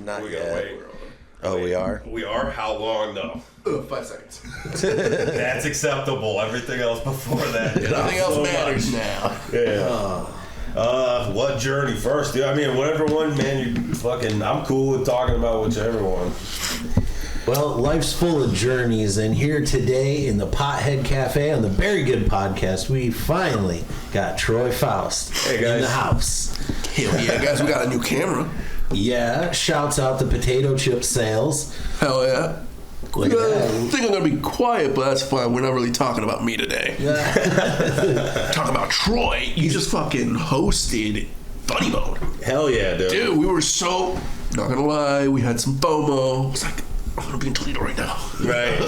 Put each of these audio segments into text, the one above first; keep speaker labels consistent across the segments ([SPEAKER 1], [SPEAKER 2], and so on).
[SPEAKER 1] Not
[SPEAKER 2] we
[SPEAKER 1] yet.
[SPEAKER 2] gotta wait.
[SPEAKER 1] Oh, we are?
[SPEAKER 2] We are? How long, though?
[SPEAKER 3] 5 seconds.
[SPEAKER 2] That's acceptable. Everything else before that.
[SPEAKER 3] Nothing else matters now.
[SPEAKER 2] Yeah. What journey first, dude? I mean, whatever one, man, you fucking... I'm cool with talking about whichever one.
[SPEAKER 1] Well, life's full of journeys, and here today in the Pothead Cafe on the Very Good Podcast, we finally got Troy Foust
[SPEAKER 2] Hey, guys.
[SPEAKER 1] in the house.
[SPEAKER 3] Hell yeah, guys, we got a new camera.
[SPEAKER 1] Yeah, shouts out the potato chip sales.
[SPEAKER 3] Hell yeah.
[SPEAKER 1] Look at
[SPEAKER 3] I
[SPEAKER 1] that.
[SPEAKER 3] think I'm going to be quiet, but that's fine. We're not really talking about me today. Talking about Troy. You just fucking hosted Funny Bone.
[SPEAKER 2] Hell yeah, dude.
[SPEAKER 3] Dude, we were so... Not going to lie, we had some FOMO. It's like, I'm going to be in Toledo right now.
[SPEAKER 2] Right.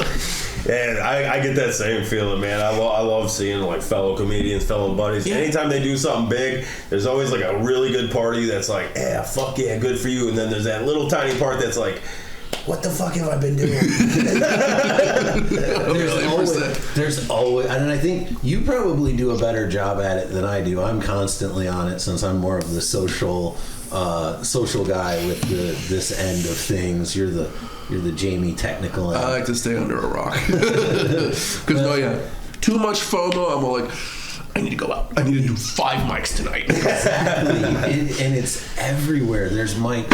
[SPEAKER 2] And I get that same feeling, man. I love seeing like fellow comedians, fellow buddies.
[SPEAKER 3] Yeah.
[SPEAKER 2] Anytime they do something big, there's always like a really good party that's like, yeah, fuck yeah, good for you. And then there's that little tiny part that's like, what the fuck have I been doing?
[SPEAKER 1] There's always, and I think you probably do a better job at it than I do. I'm constantly on it since I'm more of the social guy with this end of things. You're the Jamie technical end.
[SPEAKER 3] I like to stay under a rock. Because, too much FOMO, I'm all like, I need to go out. I need to do 5 mics tonight.
[SPEAKER 1] Exactly. And it's everywhere. There's mics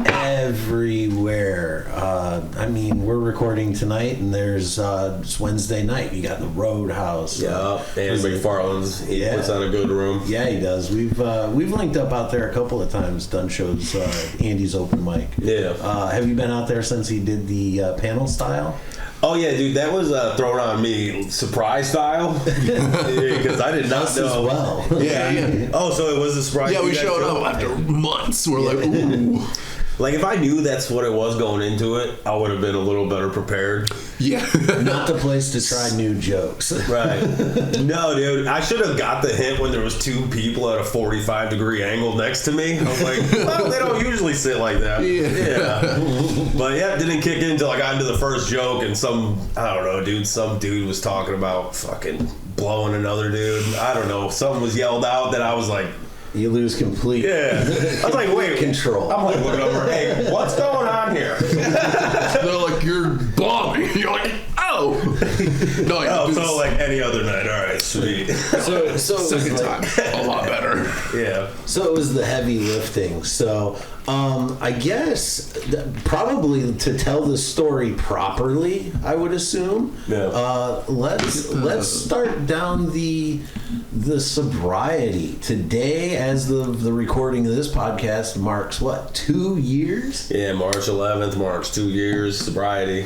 [SPEAKER 1] everywhere. I mean, we're recording tonight, and there's it's Wednesday night. You got the Roadhouse.
[SPEAKER 2] Yeah, and McFarland's. He puts on a good room.
[SPEAKER 1] Yeah, he does. We've linked up out there a couple of times, done shows. Andy's open mic.
[SPEAKER 2] Yeah.
[SPEAKER 1] Have you been out there since he did the panel style?
[SPEAKER 2] Oh yeah, dude, that was thrown on me surprise style because I did not
[SPEAKER 1] Us
[SPEAKER 2] know.
[SPEAKER 1] as well.
[SPEAKER 2] Yeah. Oh, so it was a surprise.
[SPEAKER 3] Yeah, we
[SPEAKER 2] you guys
[SPEAKER 3] showed up after months. We're like, ooh.
[SPEAKER 2] Like if I knew that's what it was going into it, I would have been a little better prepared.
[SPEAKER 3] Yeah.
[SPEAKER 1] Not the place to try new jokes.
[SPEAKER 2] Right. No, dude, I should have got the hint when there was 2 people at a 45-degree angle next to me. I was like, well, they don't usually sit like that. Yeah. But yeah, it didn't kick in until I got into the first joke and some dude was talking about fucking blowing another dude. I don't know. Something was yelled out that I was like,
[SPEAKER 1] You lose complete.
[SPEAKER 2] yeah. I was like, wait.
[SPEAKER 1] Control.
[SPEAKER 2] I'm like looking over, hey, what's going on here?
[SPEAKER 3] They're like, you're bombing. You're like, oh. No,
[SPEAKER 2] Oh, so like any other night. All right, sweet.
[SPEAKER 1] So it was
[SPEAKER 3] second
[SPEAKER 1] like-
[SPEAKER 3] time, a lot better.
[SPEAKER 2] Yeah.
[SPEAKER 1] So it was the heavy lifting. So I guess probably to tell the story properly, I would assume.
[SPEAKER 2] Yeah.
[SPEAKER 1] Let's start down the sobriety. Today, as the recording of this podcast marks what, 2 years
[SPEAKER 2] Yeah, March 11th marks 2 years sobriety.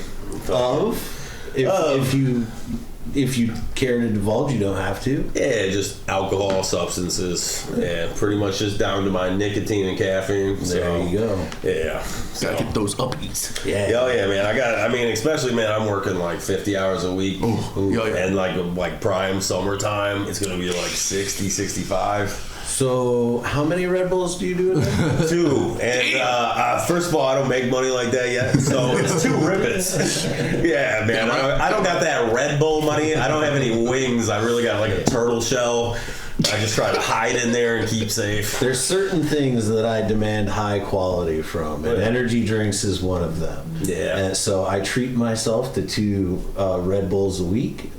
[SPEAKER 1] if you care to divulge, you don't have to.
[SPEAKER 2] Yeah, just alcohol, substances. Yeah, pretty much just down to my nicotine and caffeine.
[SPEAKER 1] There you go.
[SPEAKER 2] Yeah.
[SPEAKER 3] Gotta get those uppies.
[SPEAKER 1] Yeah.
[SPEAKER 2] Oh yeah, man. Especially, man, I'm working like 50 hours a week. And like prime summertime, it's gonna be like 60, 65.
[SPEAKER 1] So how many Red Bulls do you do a day?
[SPEAKER 2] 2. And first of all, I don't make money like that yet, so it's 2 ribbons. Yeah, man. I don't got that Red Bull money. I don't have any wings. I really got like a turtle shell. I just try to hide in there and keep safe.
[SPEAKER 1] There's certain things that I demand high quality from, and energy drinks is one of them.
[SPEAKER 2] Yeah.
[SPEAKER 1] And so I treat myself to 2 Red Bulls a week.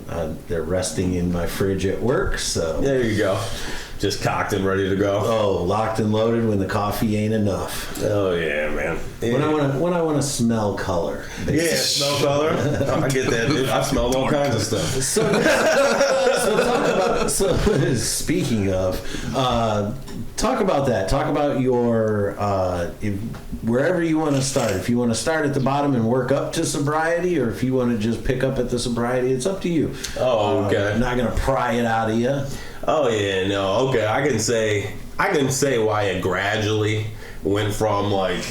[SPEAKER 1] They're resting in my fridge at work, so...
[SPEAKER 2] There you go. Just cocked and ready to go.
[SPEAKER 1] Oh, locked and loaded when the coffee ain't enough.
[SPEAKER 2] Oh yeah, man. Yeah.
[SPEAKER 1] When I want to smell color.
[SPEAKER 2] Yeah, smell color. Oh, I get that, dude. I smelled all kinds of stuff.
[SPEAKER 1] So speaking of, talk about that. Talk about your wherever you want to start. If you want to start at the bottom and work up to sobriety, or if you want to just pick up at the sobriety, it's up to you.
[SPEAKER 2] Oh, okay.
[SPEAKER 1] I'm not gonna pry it out of you.
[SPEAKER 2] Oh yeah, no, okay. I can say why it gradually went from like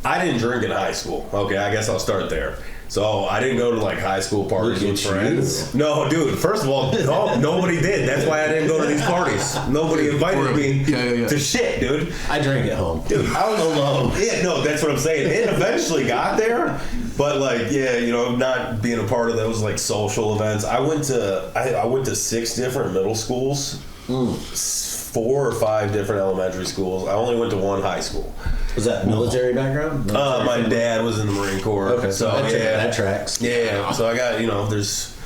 [SPEAKER 2] I didn't drink in high school. Okay, I guess I'll start there. So I didn't go to like high school parties with friends. No, dude. First of all, nobody did. That's why I didn't go to these parties. Nobody invited me to shit, dude.
[SPEAKER 1] I drank at home,
[SPEAKER 2] dude. I was alone. Yeah, no, that's what I'm saying. It eventually got there, but like, yeah, not being a part of those like social events. I went to 6 different middle schools. 4 or 5 different elementary schools. I only went to one high school.
[SPEAKER 1] Was that military background?
[SPEAKER 2] My dad was in the Marine Corps.
[SPEAKER 1] Okay,
[SPEAKER 2] so
[SPEAKER 1] that tracks.
[SPEAKER 2] Yeah, so I got, there's,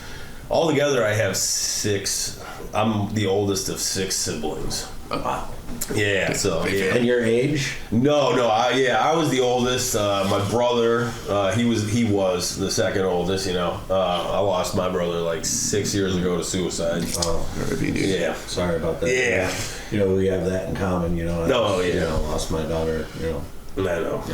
[SPEAKER 2] altogether I have 6, I'm the oldest of 6 siblings.
[SPEAKER 1] Wow.
[SPEAKER 2] Yeah, so, yeah.
[SPEAKER 1] And your age?
[SPEAKER 2] No, I was the oldest. My brother, he was the second oldest, I lost my brother like 6 years ago to suicide.
[SPEAKER 1] Oh,
[SPEAKER 2] yeah.
[SPEAKER 1] Sorry about that.
[SPEAKER 2] Yeah.
[SPEAKER 1] We have that in common, I lost my daughter,
[SPEAKER 2] I know.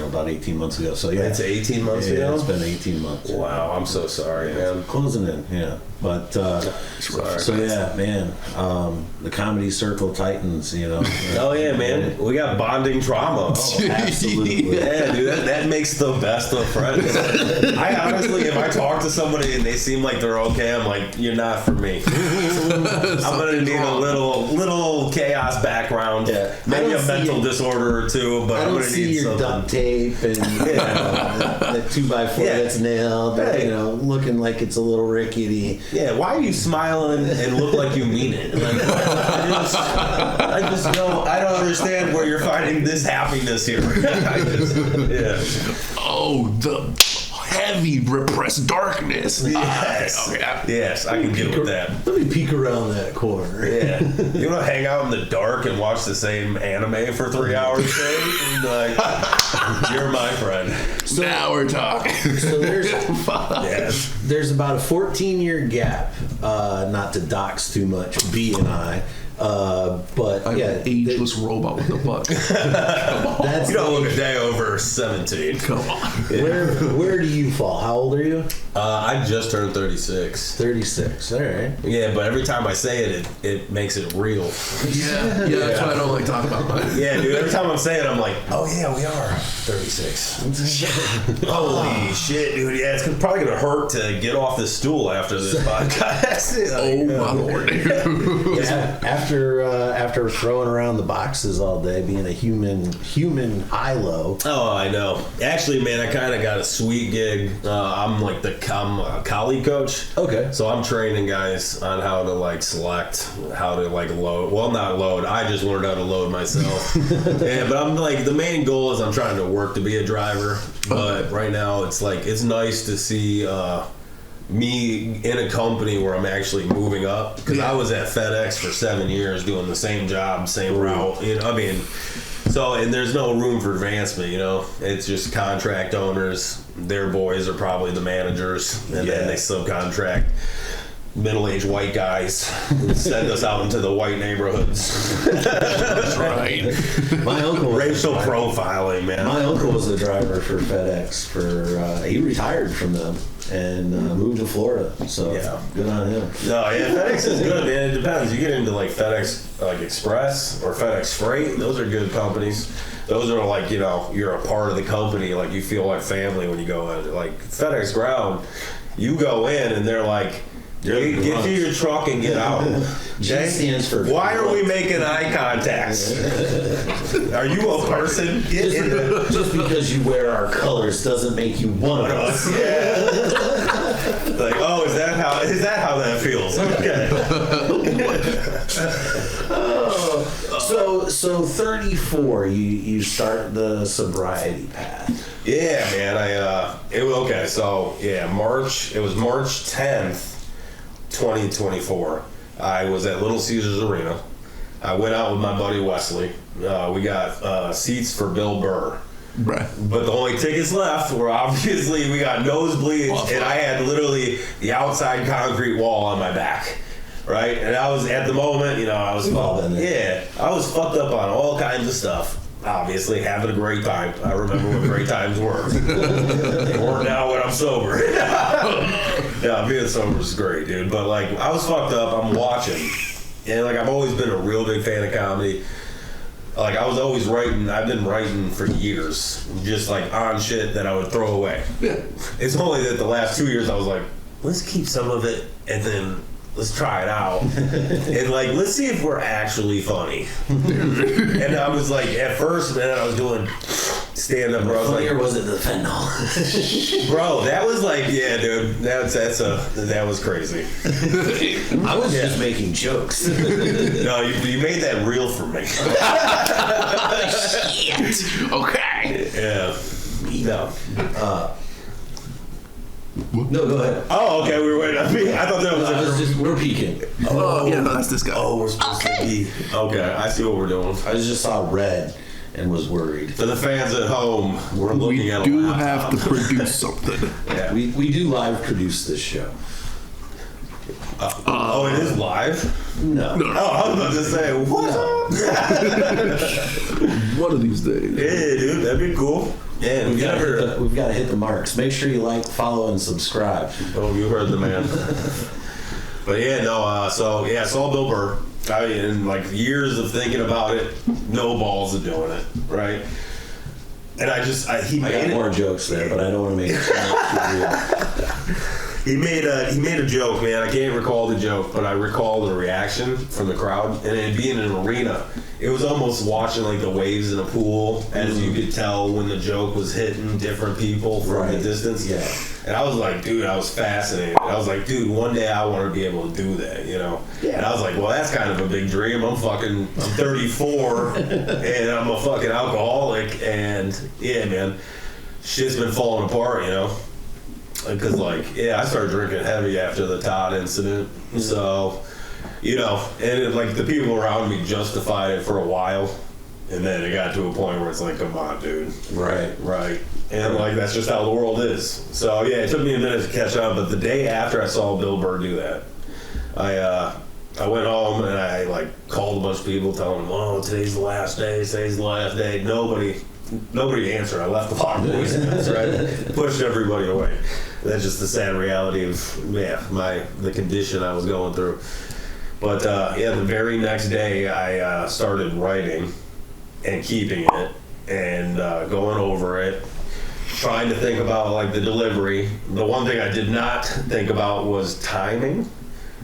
[SPEAKER 1] About 18 months ago. So, yeah.
[SPEAKER 2] It's 18 months ago?
[SPEAKER 1] Yeah, it's been 18 months.
[SPEAKER 2] Wow, I'm so sorry, man.
[SPEAKER 1] Closing in, yeah. But, so yeah, man, the Comedy Circle Titans,
[SPEAKER 2] Oh, yeah, man. We got bonding trauma.
[SPEAKER 1] Oh, absolutely.
[SPEAKER 2] Yeah, dude, that makes the best of friends. I honestly, if I talk to somebody and they seem like they're okay, I'm like, you're not for me. I'm going to need a little chaos background.
[SPEAKER 1] Yeah.
[SPEAKER 2] Maybe a mental disorder or two, but I'm going to need
[SPEAKER 1] your
[SPEAKER 2] something.
[SPEAKER 1] duct tape and the 2x4 that's nailed, looking like it's a little rickety.
[SPEAKER 2] Yeah, why are you smiling and look like you mean it? Like, I don't understand where you're finding this happiness here.
[SPEAKER 3] Oh, the heavy repressed darkness.
[SPEAKER 2] Yes. Yes, I can get with that.
[SPEAKER 1] Let me peek around that corner.
[SPEAKER 2] Yeah. You want to hang out in the dark and watch the same anime for 3 hours straight? Like, you're my friend.
[SPEAKER 3] So, now we're talking.
[SPEAKER 1] So
[SPEAKER 2] Yes.
[SPEAKER 1] There's about a 14-year gap, not to dox too much, B and I. But
[SPEAKER 3] I'm an ageless robot with a butt. Come on.
[SPEAKER 2] You don't look a day over 17.
[SPEAKER 3] Come on.
[SPEAKER 1] Where do you fall? How old are you?
[SPEAKER 2] I just turned 36.
[SPEAKER 1] 36. All right.
[SPEAKER 2] Yeah, but every time I say it, it makes it real.
[SPEAKER 3] Yeah, that's why I don't like talking about mine.
[SPEAKER 2] Yeah, dude. Every time I'm saying it, I'm like, oh yeah, we are 36. Holy shit, dude. Yeah, it's probably gonna hurt to get off this stool after this podcast.
[SPEAKER 3] My lord.
[SPEAKER 1] Yeah, after throwing around the boxes all day, being a human high-low.
[SPEAKER 2] Oh, I know. Actually, man, I kind of got a sweet gig. I'm a colleague coach.
[SPEAKER 1] Okay.
[SPEAKER 2] So I'm training guys on how to select, how to load. Well, not load. I just learned how to load myself. Yeah, but I'm the main goal is I'm trying to work to be a driver. But right now it's nice to see me in a company where I'm actually moving up, because I was at FedEx for 7 years doing the same job, same route. And there's no room for advancement. It's just contract owners. Their boys are probably the managers, and then they subcontract middle-aged white guys who send us out into the white neighborhoods.
[SPEAKER 3] That's right.
[SPEAKER 1] My uncle was
[SPEAKER 2] racial profiling, man.
[SPEAKER 1] My uncle was a driver for FedEx he retired from them and moved to Florida. So good on him.
[SPEAKER 2] No, yeah, FedEx is good, man. It depends. You get into FedEx Express or FedEx Freight. Those are good companies. Those are you're a part of the company. You feel like family when you go in. FedEx Ground, you go in and they're like, get to your truck and get out.
[SPEAKER 1] G stands for.
[SPEAKER 2] Why are we making eye contact? Are you a person?
[SPEAKER 1] Just because you wear our colors doesn't make you one of us.
[SPEAKER 2] Yeah. Is that how that feels? Okay.
[SPEAKER 1] So 34, you start the sobriety path.
[SPEAKER 2] Yeah, man. It was March 10th. 2024. I was at Little Caesars Arena. I went out with my buddy Wesley. We got seats for Bill Burr.
[SPEAKER 3] Right.
[SPEAKER 2] But the only tickets left were obviously we got nosebleeds, and I had literally the outside concrete wall on my back. Right? And I was at the moment, I was I was fucked up on all kinds of stuff. Obviously, having a great time. I remember what great times were. They weren't now when I'm sober. Yeah, being sober is great, dude. But I was fucked up. I'm watching, and I've always been a real big fan of comedy. I was always writing. I've been writing for years, just on shit that I would throw away.
[SPEAKER 3] Yeah.
[SPEAKER 2] It's only that the last 2 years I was like, let's keep some of it, and then let's try it out. And let's see if we're actually funny. And I was at first, man, I was doing stand up, bro.
[SPEAKER 1] Funny, or was it the fentanyl?
[SPEAKER 2] Bro, that was like, yeah, dude, that was crazy.
[SPEAKER 1] I was just making jokes.
[SPEAKER 2] No, you made that real for me.
[SPEAKER 3] Shit. Okay.
[SPEAKER 2] Yeah. No.
[SPEAKER 1] No, go ahead.
[SPEAKER 2] Oh, okay. We were waiting on me. I thought that was.
[SPEAKER 1] We're peeking.
[SPEAKER 3] Oh, yeah, no, that's this guy.
[SPEAKER 2] Oh, we're supposed to be. Okay, I see what we're doing.
[SPEAKER 1] I just saw red and was worried.
[SPEAKER 2] For the fans at home, we're looking
[SPEAKER 3] We
[SPEAKER 2] at a
[SPEAKER 3] do
[SPEAKER 2] laptop.
[SPEAKER 3] have to produce something.
[SPEAKER 2] Yeah.
[SPEAKER 1] We do live produce this show.
[SPEAKER 2] Oh, it is live?
[SPEAKER 1] No.
[SPEAKER 2] Oh, I was about to say, what's up?
[SPEAKER 3] One of these days.
[SPEAKER 2] Yeah, dude, that'd be cool. Yeah,
[SPEAKER 1] We've got to hit the marks. Make sure you like, follow, and subscribe.
[SPEAKER 2] Oh, you heard the man. But yeah, no, so yeah, I saw Bill Burr. I mean, in like years of thinking about it, no balls of doing it, right? And I
[SPEAKER 1] got more jokes there, but I don't want to make it too real.
[SPEAKER 2] He made a joke, man. I can't recall the joke, but I recall the reaction from the crowd. And it being an arena, it was almost watching like the waves in a pool, as you could tell when the joke was hitting different people from the distance.
[SPEAKER 1] Yeah.
[SPEAKER 2] And I was like, dude, I was fascinated. I was like, dude, one day I want to be able to do that, you know? Yeah. And I was like, well, that's kind of a big dream. I'm 34 and I'm a fucking alcoholic, and yeah, man, shit's been falling apart, you know? Because, like, yeah, I started drinking heavy after the Todd incident. So, you know, and like the people around me justified it for a while. And then it got to a point where it's like, come on, dude. Right. And, like, that's just how the world is. So, yeah, it took me a minute to catch up. But the day after I saw Bill Burr do that, I went home and I, like, called a bunch of people telling them, oh, today's the last day. Nobody answered. I left a lot of voicemails, right? Pushed everybody away. That's just the sad reality of the condition I was going through. But the very next day I started writing and keeping it and going over it, trying to think about like the delivery. The one thing I did not think about was timing.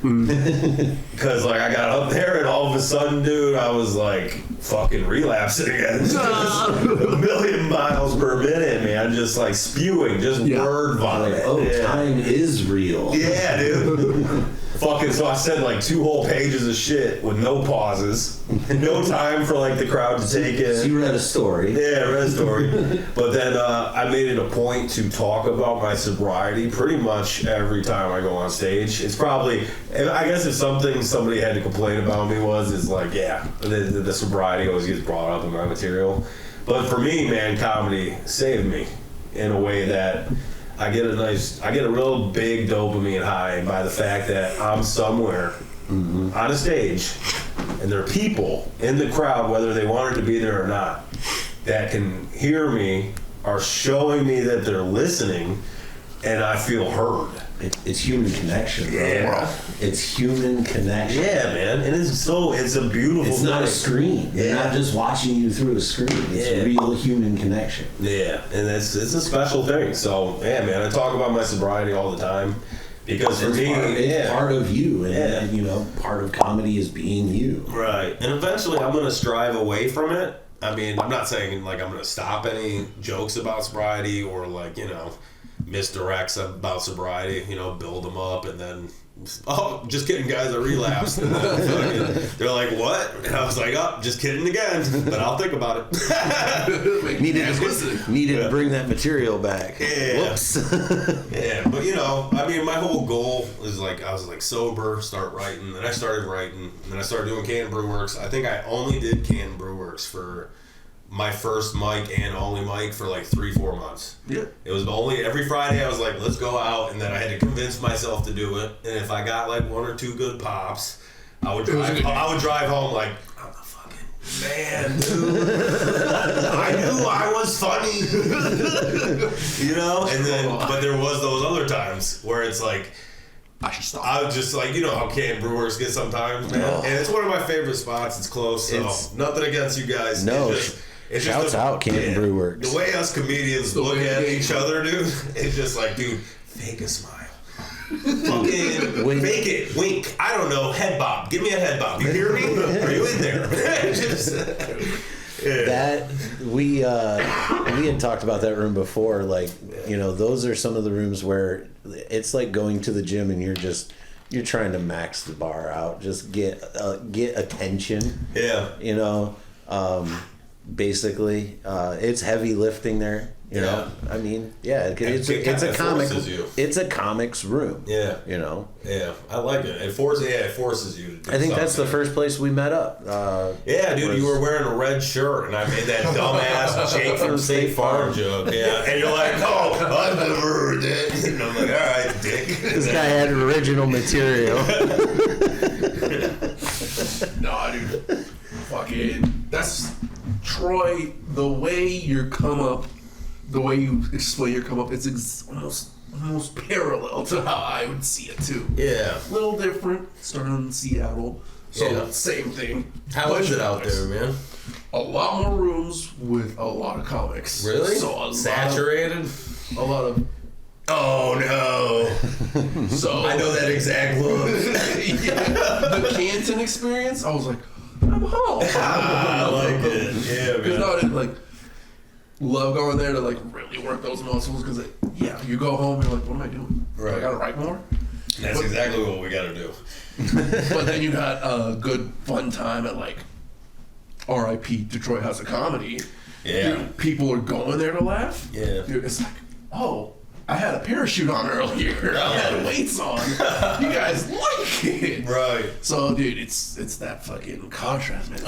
[SPEAKER 2] Because like I got up there and all of a sudden, dude, I was like fucking relapsing again. Just a million miles per minute, man. Just like spewing, word vomit.
[SPEAKER 1] Time is real.
[SPEAKER 2] Yeah, dude. Fucking, so I said like 2 whole pages of shit with no pauses, no time for like the crowd to take it.
[SPEAKER 1] So you read a story.
[SPEAKER 2] Yeah, I read a story. But then I made it a point to talk about my sobriety pretty much every time I go on stage. It's probably, I guess if somebody had to complain about me is like, yeah, the sobriety always gets brought up in my material. But for me, man, comedy saved me in a way that I get a real big dopamine high by the fact that I'm somewhere on a stage and there are people in the crowd, whether they wanted to be there or not, that can hear me, are showing me that they're listening, and I feel heard.
[SPEAKER 1] It's human connection, bro.
[SPEAKER 2] Yeah.
[SPEAKER 1] It's human connection.
[SPEAKER 2] Yeah, man. And it's a beautiful
[SPEAKER 1] It's not a screen. They're not just watching you through a screen. It's real human connection.
[SPEAKER 2] Yeah, and it's a special thing. So, yeah, man, I talk about my sobriety all the time because for me,
[SPEAKER 1] it's part of you. And, you know, part of comedy is being you.
[SPEAKER 2] Right. And eventually I'm going to strive away from it. I mean, I'm not saying, like, I'm going to stop any jokes about sobriety or, like, you know, misdirects about sobriety, you know, build them up and then, oh, just kidding, guys, I relapsed. And then they're like, what? And I was like, oh, just kidding again, but I'll think about it.
[SPEAKER 1] Needed to bring that material back.
[SPEAKER 2] Yeah.
[SPEAKER 1] Whoops.
[SPEAKER 2] Yeah, but you know, I mean, my whole goal is like, I was like sober, start writing, then I started writing, and then I started doing Canton Brew Works. I think I only did Canton Brew Works for my first mic and only mic for like 3-4 months.
[SPEAKER 3] Yeah.
[SPEAKER 2] It was only every Friday I was like, let's go out, and then I had to convince myself to do it. And if I got like 1 or 2 good pops, I would drive home like, I'm the fucking man, dude. I knew I was funny. You know? And then but there was those other times where it's like
[SPEAKER 3] I should stop.
[SPEAKER 2] I was just like, you know how Canton Brew Works get sometimes, man.
[SPEAKER 1] Oh.
[SPEAKER 2] And it's one of my favorite spots. It's close, so nothing against you guys.
[SPEAKER 1] No.
[SPEAKER 2] It's
[SPEAKER 1] Shouts
[SPEAKER 2] just
[SPEAKER 1] out Canton Brew Works.
[SPEAKER 2] The way us comedians look at each other, dude, it's just like, dude, fake a smile. Fucking fake it. Wink. I don't know. Head bob. Give me a head bob. You hear me? Are you in there?
[SPEAKER 1] That we had talked about that room before. Like, you know, those are some of the rooms where it's like going to the gym and you're trying to max the bar out, just get attention.
[SPEAKER 2] Yeah.
[SPEAKER 1] You know, basically, it's heavy lifting there. You know, I mean, it's a comic. It's a comics room.
[SPEAKER 2] Yeah,
[SPEAKER 1] you know.
[SPEAKER 2] Yeah, I like it. It forces you to do
[SPEAKER 1] I think that's the first place we met up.
[SPEAKER 2] Yeah, dude, you were wearing a red shirt, and I made that dumbass Jake from State Farm joke. Yeah, and you're like, "Oh, I've never heard that." And I'm like, "All right, dick."
[SPEAKER 1] This guy had original material.
[SPEAKER 3] No, dude, fucking, that's Troy. The way you come up. The way you explain your come up, it's almost parallel to how I would see it too.
[SPEAKER 2] Yeah,
[SPEAKER 3] a little different. Starting in Seattle, so same thing.
[SPEAKER 2] How is it out there, man?
[SPEAKER 3] A lot more rooms with a lot of comics.
[SPEAKER 2] Really?
[SPEAKER 3] So
[SPEAKER 2] saturated.
[SPEAKER 3] A lot of.
[SPEAKER 2] Oh no!
[SPEAKER 3] So
[SPEAKER 2] I know that exact look.
[SPEAKER 3] The Canton experience, I was like, I'm home.
[SPEAKER 2] I like it. Yeah, man.
[SPEAKER 3] Because now I didn't like. Love going there to like really work those muscles because you go home, you're like, what am I doing?
[SPEAKER 2] Right.
[SPEAKER 3] I gotta write more.
[SPEAKER 2] That's exactly what we gotta do.
[SPEAKER 3] But then you got a good fun time at like R.I.P. Detroit House of Comedy.
[SPEAKER 2] Yeah.
[SPEAKER 3] Dude, people are going there to laugh.
[SPEAKER 2] Yeah.
[SPEAKER 3] Dude, it's like, oh, I had a parachute on earlier. I had weights on. You guys like it.
[SPEAKER 2] Right.
[SPEAKER 3] So dude, it's that fucking contrast, man.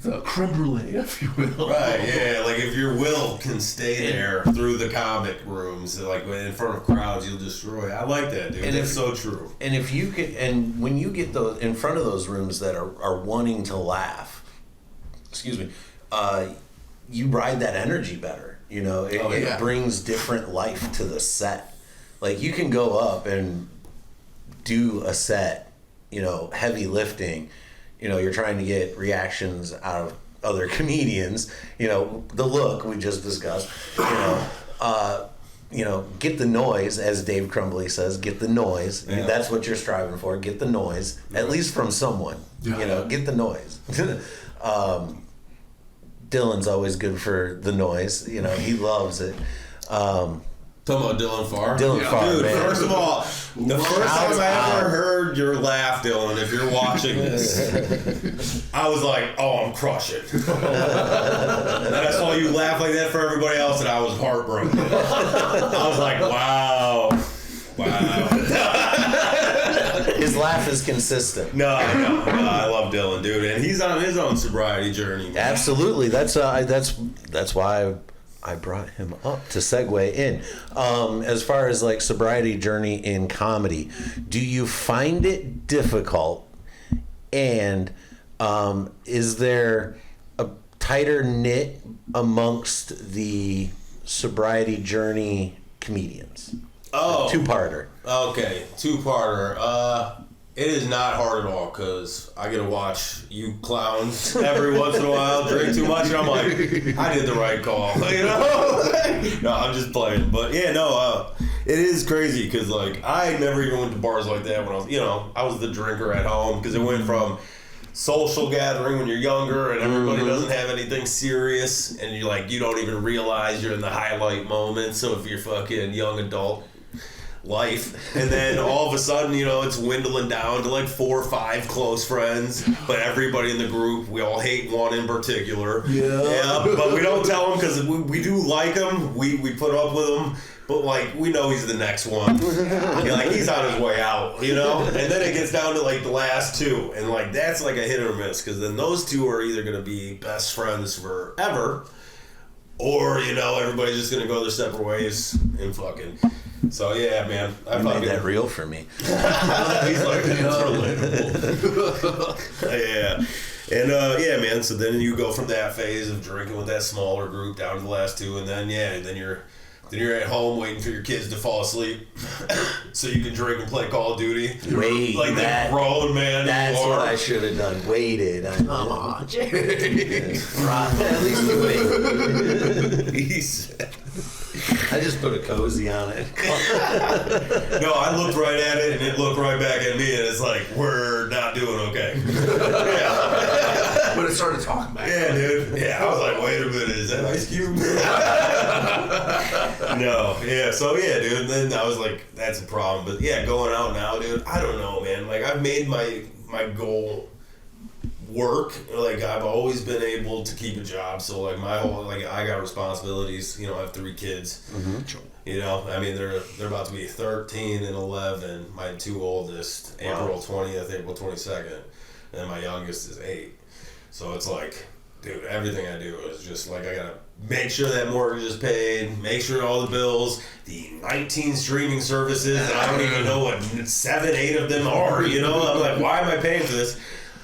[SPEAKER 3] The creme brulee, if you will.
[SPEAKER 2] Right, yeah. Like if your will can stay there through the comic rooms, like in front of crowds, you'll destroy. I like that, dude. It's so true.
[SPEAKER 1] And if you can, and when you get those in front of those rooms that are wanting to laugh, you ride that energy better. You know, it brings different life to the set. Like you can go up and do a set, you know, heavy lifting. You know, you're trying to get reactions out of other comedians. You know, the look we just discussed. You know, get the noise, as Dave Crumbly says. Get the noise.
[SPEAKER 2] Yeah.
[SPEAKER 1] That's what you're striving for. Get the noise, at least from someone.
[SPEAKER 3] Yeah.
[SPEAKER 1] You know, get the noise. Dylan's always good for the noise. You know, he loves it.
[SPEAKER 2] Talking about Dylan Farr?
[SPEAKER 1] Dylan Farr,
[SPEAKER 2] dude,
[SPEAKER 1] man.
[SPEAKER 2] First of all, the first time I ever heard your laugh, Dylan, if you're watching this, I was like, oh, I'm crushing. And then I saw you laugh like that for everybody else, and I was heartbroken. I was like, wow.
[SPEAKER 1] His laugh is consistent.
[SPEAKER 2] No, I love Dylan, dude, and he's on his own sobriety journey. Man.
[SPEAKER 1] Absolutely. That's why I brought him up to segue in. As far as like sobriety journey in comedy, do you find it difficult? And is there a tighter knit amongst the sobriety journey comedians?
[SPEAKER 2] Oh,
[SPEAKER 1] Two-parter.
[SPEAKER 2] Okay, two-parter. It is not hard at all because I get to watch you clowns every once in a while drink too much, and I'm like, I did the right call, you know? No, I'm just playing, but yeah, no, it is crazy because like I never even went to bars like that when I was, you know, I was the drinker at home because it went from social gathering when you're younger and everybody doesn't have anything serious and you don't even realize you're in the highlight moment. So if you're fucking young adult life, and then all of a sudden, you know, it's dwindling down to like 4 or 5 close friends, but everybody in the group, we all hate one in particular. Yeah, but we don't tell them because we do like him. We put up with him, but like we know he's the next one. Like he's on his way out, you know. And then it gets down to like the last 2, and like that's like a hit or miss because then those 2 are either gonna be best friends forever, or you know everybody's just gonna go their separate ways and fucking. So yeah, man, I
[SPEAKER 1] made that real for me.
[SPEAKER 2] He's like, it's relatable. Yeah, and yeah, man. So then you go from that phase of drinking with that smaller group down to the last 2, and then then you're at home waiting for your kids to fall asleep, so you can drink and play Call of Duty.
[SPEAKER 1] Wait,
[SPEAKER 2] like that grown man.
[SPEAKER 1] That's what I should have done. Waited. Come on, at least you wait. I just put a cozy on it.
[SPEAKER 2] No, I looked right at it, and it looked right back at me, and it's like, we're not doing okay. Yeah.
[SPEAKER 3] But it started talking back.
[SPEAKER 2] Yeah, dude. Yeah, I was like, wait a minute, is that Ice Cube? No, yeah, so yeah, dude. And then I was like, that's a problem. But yeah, going out now, dude, I don't know, man. Like, I've made my goal work. Like, I've always been able to keep a job. So, like, my whole, like, I got responsibilities. You know, I have 3 kids. You know, I mean, they're about to be 13 and 11. My 2 oldest, April 20th, April 22nd. And my youngest is 8. So it's like, dude, everything I do is just like, I gotta make sure that mortgage is paid, make sure all the bills, the 19 streaming services, and I don't even know what 7, 8 of them are, you know? I'm like, why am I paying for this?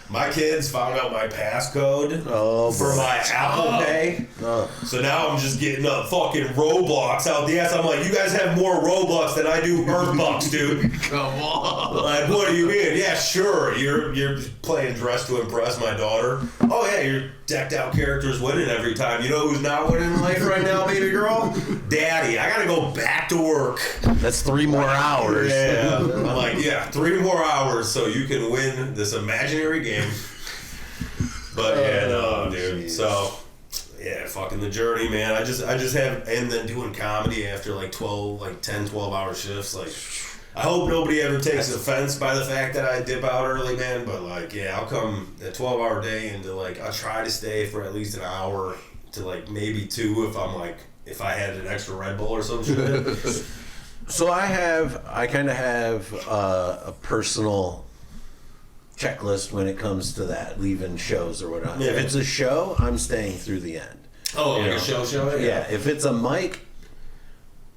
[SPEAKER 2] My kids found out my passcode for my Apple Pay. So now I'm just getting up fucking Roblox out the ass. I'm like, you guys have more Roblox than I do Earthbucks, dude.
[SPEAKER 3] Come on.
[SPEAKER 2] Like, what do you mean? Yeah, sure. You're playing Dress to Impress my daughter. Oh yeah, your decked out character's winning every time. You know who's not winning in life right now, baby girl? Daddy. I gotta go back to work.
[SPEAKER 1] That's 3 more hours.
[SPEAKER 2] Yeah. I'm like, yeah, 3 more hours so you can win this imaginary game. But yeah, no, dude. Geez. So yeah, fucking the journey, man. I just have, and then doing comedy after like 10, 12 hour shifts. Like, I hope nobody ever takes offense by the fact that I dip out early, man. But like, yeah, I'll come a 12-hour day into like, I'll try to stay for at least an hour to like maybe 2 if I had an extra Red Bull or some shit.
[SPEAKER 1] So I kind of have a personal checklist when it comes to that, leaving shows or whatnot.
[SPEAKER 2] Yeah.
[SPEAKER 1] If it's a show, I'm staying through the end.
[SPEAKER 2] Oh, like a show?
[SPEAKER 1] Yeah. If it's a mic,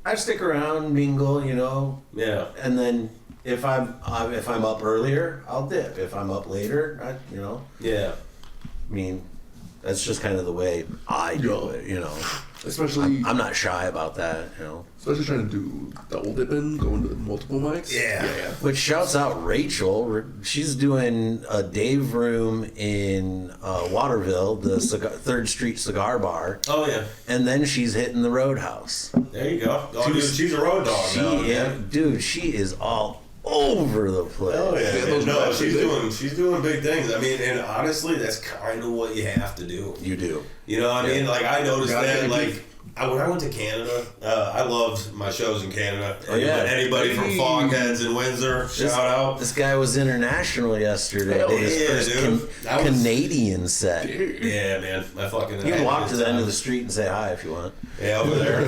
[SPEAKER 1] I stick around, mingle, you know.
[SPEAKER 2] Yeah.
[SPEAKER 1] And then if I'm up earlier, I'll dip. If I'm up later, you know.
[SPEAKER 2] Yeah.
[SPEAKER 1] I mean, that's just kind of the way I do it, you know.
[SPEAKER 3] Especially,
[SPEAKER 1] I'm not shy about that, you know.
[SPEAKER 3] Especially trying to do double dipping, going to multiple mics.
[SPEAKER 2] Yeah.
[SPEAKER 1] Which shouts out Rachel. She's doing a Dave room in Waterville, the 3rd Street Cigar Bar.
[SPEAKER 2] Oh yeah.
[SPEAKER 1] And then she's hitting the Roadhouse.
[SPEAKER 2] There you go. Oh, dude, she's a road dog now.
[SPEAKER 1] Dude, she is all over the place.
[SPEAKER 2] Oh yeah. No, she's doing big things. I mean, and honestly, that's kind of what you have to do.
[SPEAKER 1] You do.
[SPEAKER 2] You know what I mean? Like, I noticed that, like, when I went to Canada, I loved my shows in Canada.
[SPEAKER 1] Oh, yeah.
[SPEAKER 2] Anybody from Fogheads in Windsor, shout out.
[SPEAKER 1] This guy was international yesterday. His first Canadian set.
[SPEAKER 2] Yeah, man.
[SPEAKER 1] You can walk to the end of the street and say hi if you want.
[SPEAKER 2] Yeah, over there.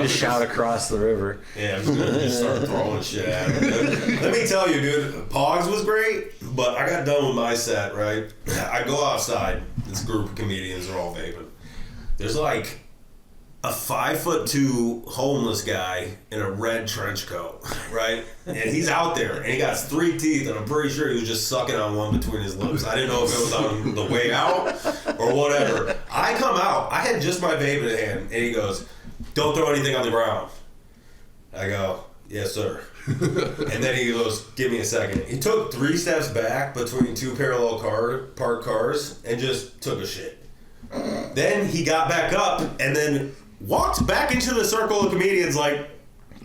[SPEAKER 1] Just shout across the river.
[SPEAKER 2] Yeah, I'm just gonna start throwing shit at him. Let me tell you, dude, Pogs was great, but I got done with my set, right? I go outside. This group of comedians are all vaping. There's like a 5'2" homeless guy in a red trench coat, right? And he's out there, and he got 3 teeth, and I'm pretty sure he was just sucking on one between his lips. I didn't know if it was on the way out or whatever. I come out, I had just my vape in hand, and he goes, "Don't throw anything on the ground." I go, "Yes, sir." And then he goes, "Give me a second." He took 3 steps back between 2 parallel parked cars and just took a shit. Then he got back up and then walked back into the circle of comedians like,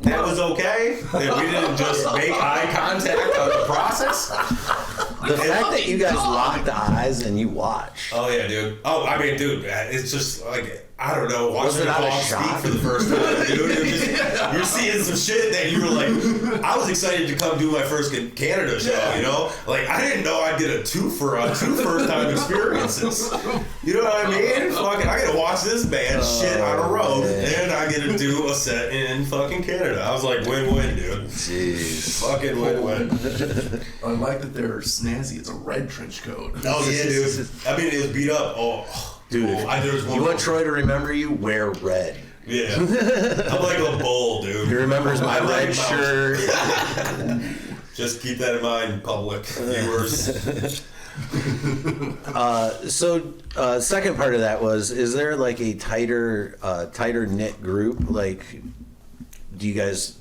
[SPEAKER 2] that was okay? That we didn't just make eye contact on the process?
[SPEAKER 1] The fact that you guys locked eyes and you watch.
[SPEAKER 2] Oh, yeah, dude. Oh, I mean, dude, it's just like, I don't know, watching the dog speak for the first time, dude. You're seeing some shit that you were like, I was excited to come do my first Canada show, you know? Like, I didn't know I'd get a 2 first time experiences. You know what I mean? Fucking, I gotta watch this band shit on a road, and I get to do a set in fucking Canada. I was like, win-win, dude.
[SPEAKER 1] Jeez.
[SPEAKER 2] Fucking win-win.
[SPEAKER 3] I like that they're snazzy. It's a red trench coat.
[SPEAKER 2] Oh, yeah, dude. I mean, it was beat up. Oh.
[SPEAKER 1] Dude, you want Troy to remember you? Wear red.
[SPEAKER 2] Yeah. I'm like a bull, dude.
[SPEAKER 1] He remembers my red shirt.
[SPEAKER 2] Just keep that in mind, public viewers.
[SPEAKER 1] So, second part of that was, is there like a tighter knit group? Like, do you guys...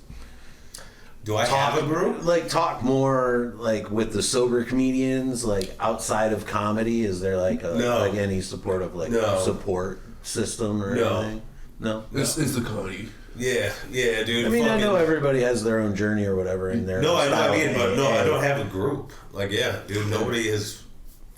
[SPEAKER 2] Do I have a group?
[SPEAKER 1] Like, talk more, like, with the sober comedians, like, outside of comedy? Is there, like, like any sort of, like, support system or anything? No?
[SPEAKER 3] This is the comedy.
[SPEAKER 2] Yeah, dude.
[SPEAKER 1] I mean, I know everybody has their own journey or whatever in there.
[SPEAKER 2] No, I don't have a group. Like, yeah, dude, nobody is,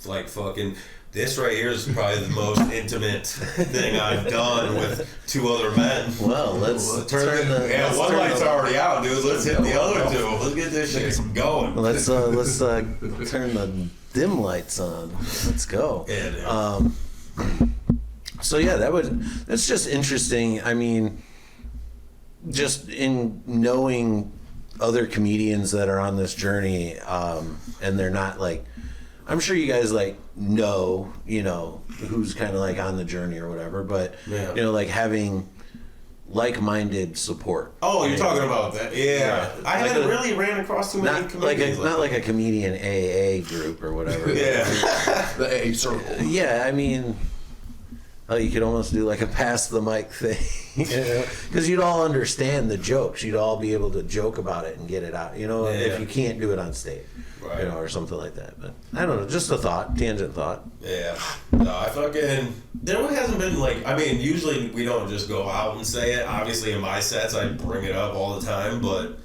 [SPEAKER 2] like, fucking... This right here is probably the most intimate thing I've done with 2 other men.
[SPEAKER 1] Well, let's turn the...
[SPEAKER 2] Yeah, one light's already out, dude. Let's hit the other 2. Let's get this shit going.
[SPEAKER 1] Let's turn the dim lights on. Let's go.
[SPEAKER 2] Yeah, dude.
[SPEAKER 1] So yeah, that's just interesting. I mean, just in knowing other comedians that are on this journey, and they're not like, I'm sure you guys like know, who's kind of like on the journey or whatever, but like having like-minded support.
[SPEAKER 2] Oh, you're talking about that? Yeah. I haven't really ran across too many comedians.
[SPEAKER 1] Not like a comedian AA group or whatever.
[SPEAKER 2] Yeah.
[SPEAKER 3] The AA circle.
[SPEAKER 1] Yeah, I mean, you could almost do like a pass the mic thing, because you'd all understand the jokes. You'd all be able to joke about it and get it out, if you can't do it on stage,
[SPEAKER 2] right.
[SPEAKER 1] Or something like that. But I don't know, just a thought, tangent thought.
[SPEAKER 2] Yeah. No, there hasn't been usually we don't just go out and say it. Obviously in my sets I bring it up all the time, but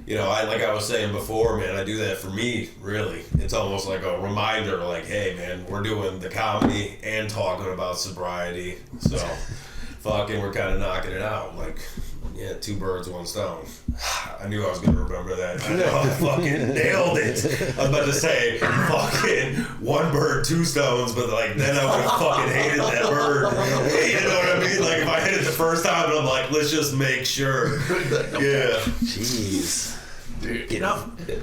[SPEAKER 2] like I was saying before, man, I do that for me, really. It's almost like a reminder, like, hey, man, we're doing the comedy and talking about sobriety. So, we're kind of knocking it out. Like, 2 birds, 1 stone. I knew I was going to remember that. I know, I fucking nailed it. I was about to say, fucking 1 bird, 2 stones, but, then I would have fucking hated that bird. You know what I mean? Like, if I hit it the first time, and I'm like, let's just make sure. Yeah.
[SPEAKER 1] Jeez. Dude,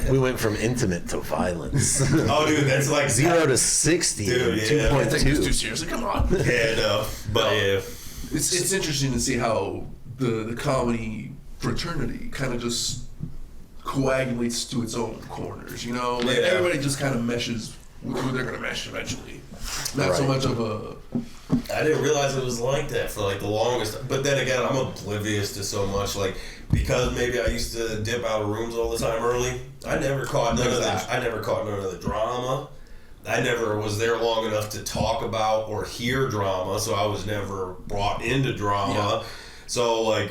[SPEAKER 1] we went from intimate to violence.
[SPEAKER 2] Oh, dude, that's like
[SPEAKER 1] 0 to 60.
[SPEAKER 2] Dude,
[SPEAKER 1] 2.2.
[SPEAKER 3] Too seriously. Come on.
[SPEAKER 2] Yeah, no, but yeah,
[SPEAKER 3] it's interesting to see how the comedy fraternity kind of just coagulates to its own corners. Everybody just kind of meshes with who they're going to mesh eventually. Not so much of a.
[SPEAKER 2] I didn't realize it was like that for the longest. But then again, I'm oblivious to so much. Because maybe I used to dip out of rooms all the time early. I never caught none of that. I never caught none of the drama. I never was there long enough to talk about or hear drama, so I was never brought into drama. Yeah. So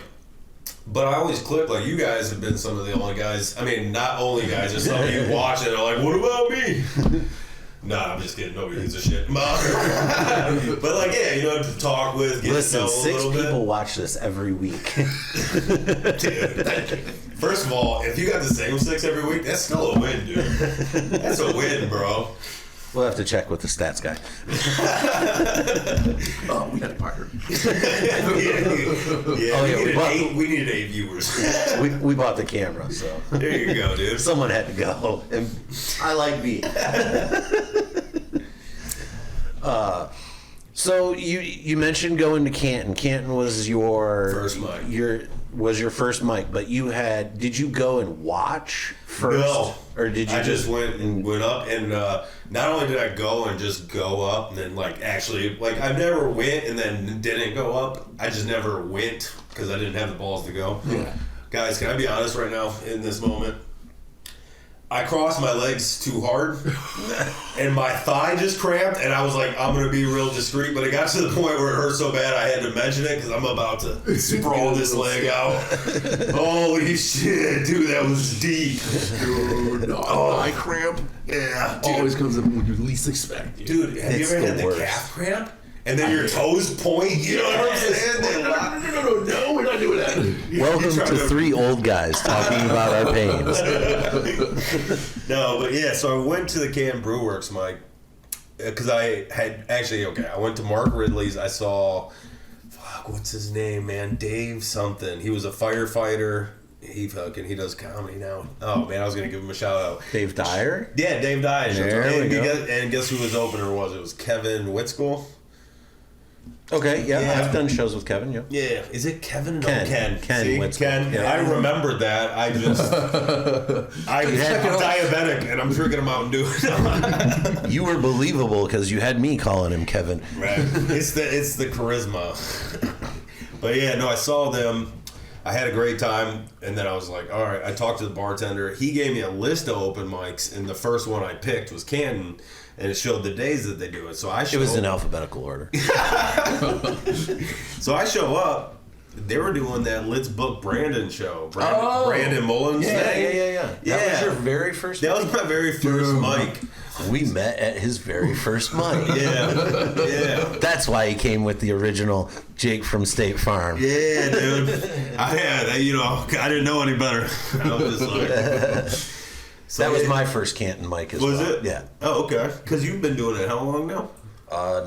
[SPEAKER 2] but I always click. You guys have been some of the only guys. I mean, not only guys. There's some of you watching are like, what about me? Nah, I'm just kidding. Nobody gives a shit. But to talk with, get
[SPEAKER 1] Listen,
[SPEAKER 2] to know a
[SPEAKER 1] 6
[SPEAKER 2] little
[SPEAKER 1] people
[SPEAKER 2] bit.
[SPEAKER 1] watch this every week.
[SPEAKER 2] Dude, first of all, if you got the same 6 every week, that's still a win, dude. That's a win, bro.
[SPEAKER 1] We'll have to check with the stats guy.
[SPEAKER 3] Oh, we got a partner.
[SPEAKER 2] We needed 8 viewers.
[SPEAKER 1] we bought the camera, so
[SPEAKER 2] there you go, dude.
[SPEAKER 1] Someone had to go, and I like B. So you mentioned going to Canton. Canton was your
[SPEAKER 2] first mic.
[SPEAKER 1] Your first mic, but did you go and watch first?
[SPEAKER 2] No.
[SPEAKER 1] Or did you
[SPEAKER 2] just went up, and not only did I go and just go up, and then actually I never went and then didn't go up. I just never went because I didn't have the balls to go.
[SPEAKER 3] Yeah.
[SPEAKER 2] Guys, can I be honest right now in this moment? I crossed my legs too hard, and my thigh just cramped, and I was like, I'm going to be real discreet, but it got to the point where it hurt so bad I had to mention it, because I'm about to sprawl this leg out. Holy shit, dude, that was deep.
[SPEAKER 3] Dude, thigh cramp?
[SPEAKER 2] Yeah. Dude.
[SPEAKER 3] Always comes up when you least expect.
[SPEAKER 2] Dude, have you ever had the calf cramp? And then your toes point, you know what I'm saying?
[SPEAKER 3] No, we're not doing that.
[SPEAKER 1] Welcome to 3 old guys talking about our pains.
[SPEAKER 2] No, but so I went to the Canton Brew Works mic because I had I went to Mark Ridley's. I saw, what's his name, man? Dave something. He was a firefighter. He does comedy now. Oh man, I was gonna give him a shout out.
[SPEAKER 1] Dave Dyer?
[SPEAKER 2] Yeah, Dave Dyer.
[SPEAKER 1] And
[SPEAKER 2] guess who his opener was? It was Kevin Witzkel.
[SPEAKER 1] Okay, yeah, I've done shows with Kevin, yeah.
[SPEAKER 2] Yeah, is it Kevin? No,
[SPEAKER 1] Ken.
[SPEAKER 2] See,
[SPEAKER 1] Witzkel.
[SPEAKER 2] Ken. Yeah. I remembered that. I'm diabetic, and I'm drinking a Mountain Dew.
[SPEAKER 1] You were believable because you had me calling him Kevin.
[SPEAKER 2] Right. It's the charisma. But I saw them. I had a great time, and then I was like, all right. I talked to the bartender. He gave me a list of open mics, and the first one I picked was Canton. And it showed the days that they do it. So it was
[SPEAKER 1] in alphabetical order.
[SPEAKER 2] So I show up. They were doing that Let's Book Brandon show. Brandon Mullins.
[SPEAKER 1] Yeah. That was your very first
[SPEAKER 2] That was my very first mic.
[SPEAKER 1] We met at his very first mic.
[SPEAKER 2] Yeah.
[SPEAKER 1] That's why he came with the original Jake from State Farm.
[SPEAKER 2] Yeah, dude. I didn't know any better. I was just like...
[SPEAKER 1] That was my first Canton mic as well.
[SPEAKER 2] Was it?
[SPEAKER 1] Yeah.
[SPEAKER 2] Oh, okay. Because you've been doing it how long now?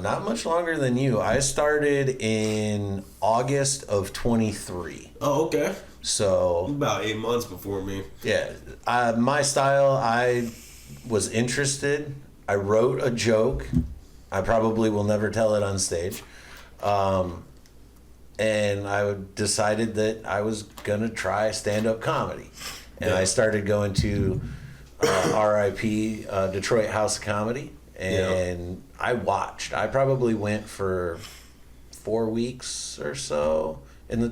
[SPEAKER 1] Not much longer than you. I started in August of 23.
[SPEAKER 2] Oh, okay.
[SPEAKER 1] So...
[SPEAKER 2] About 8 months before me.
[SPEAKER 1] Yeah. My style, I was interested. I wrote a joke. I probably will never tell it on stage. And I decided that I was going to try stand-up comedy. And I started going to RIP, Detroit House of Comedy. And I watched. I probably went for 4 weeks or so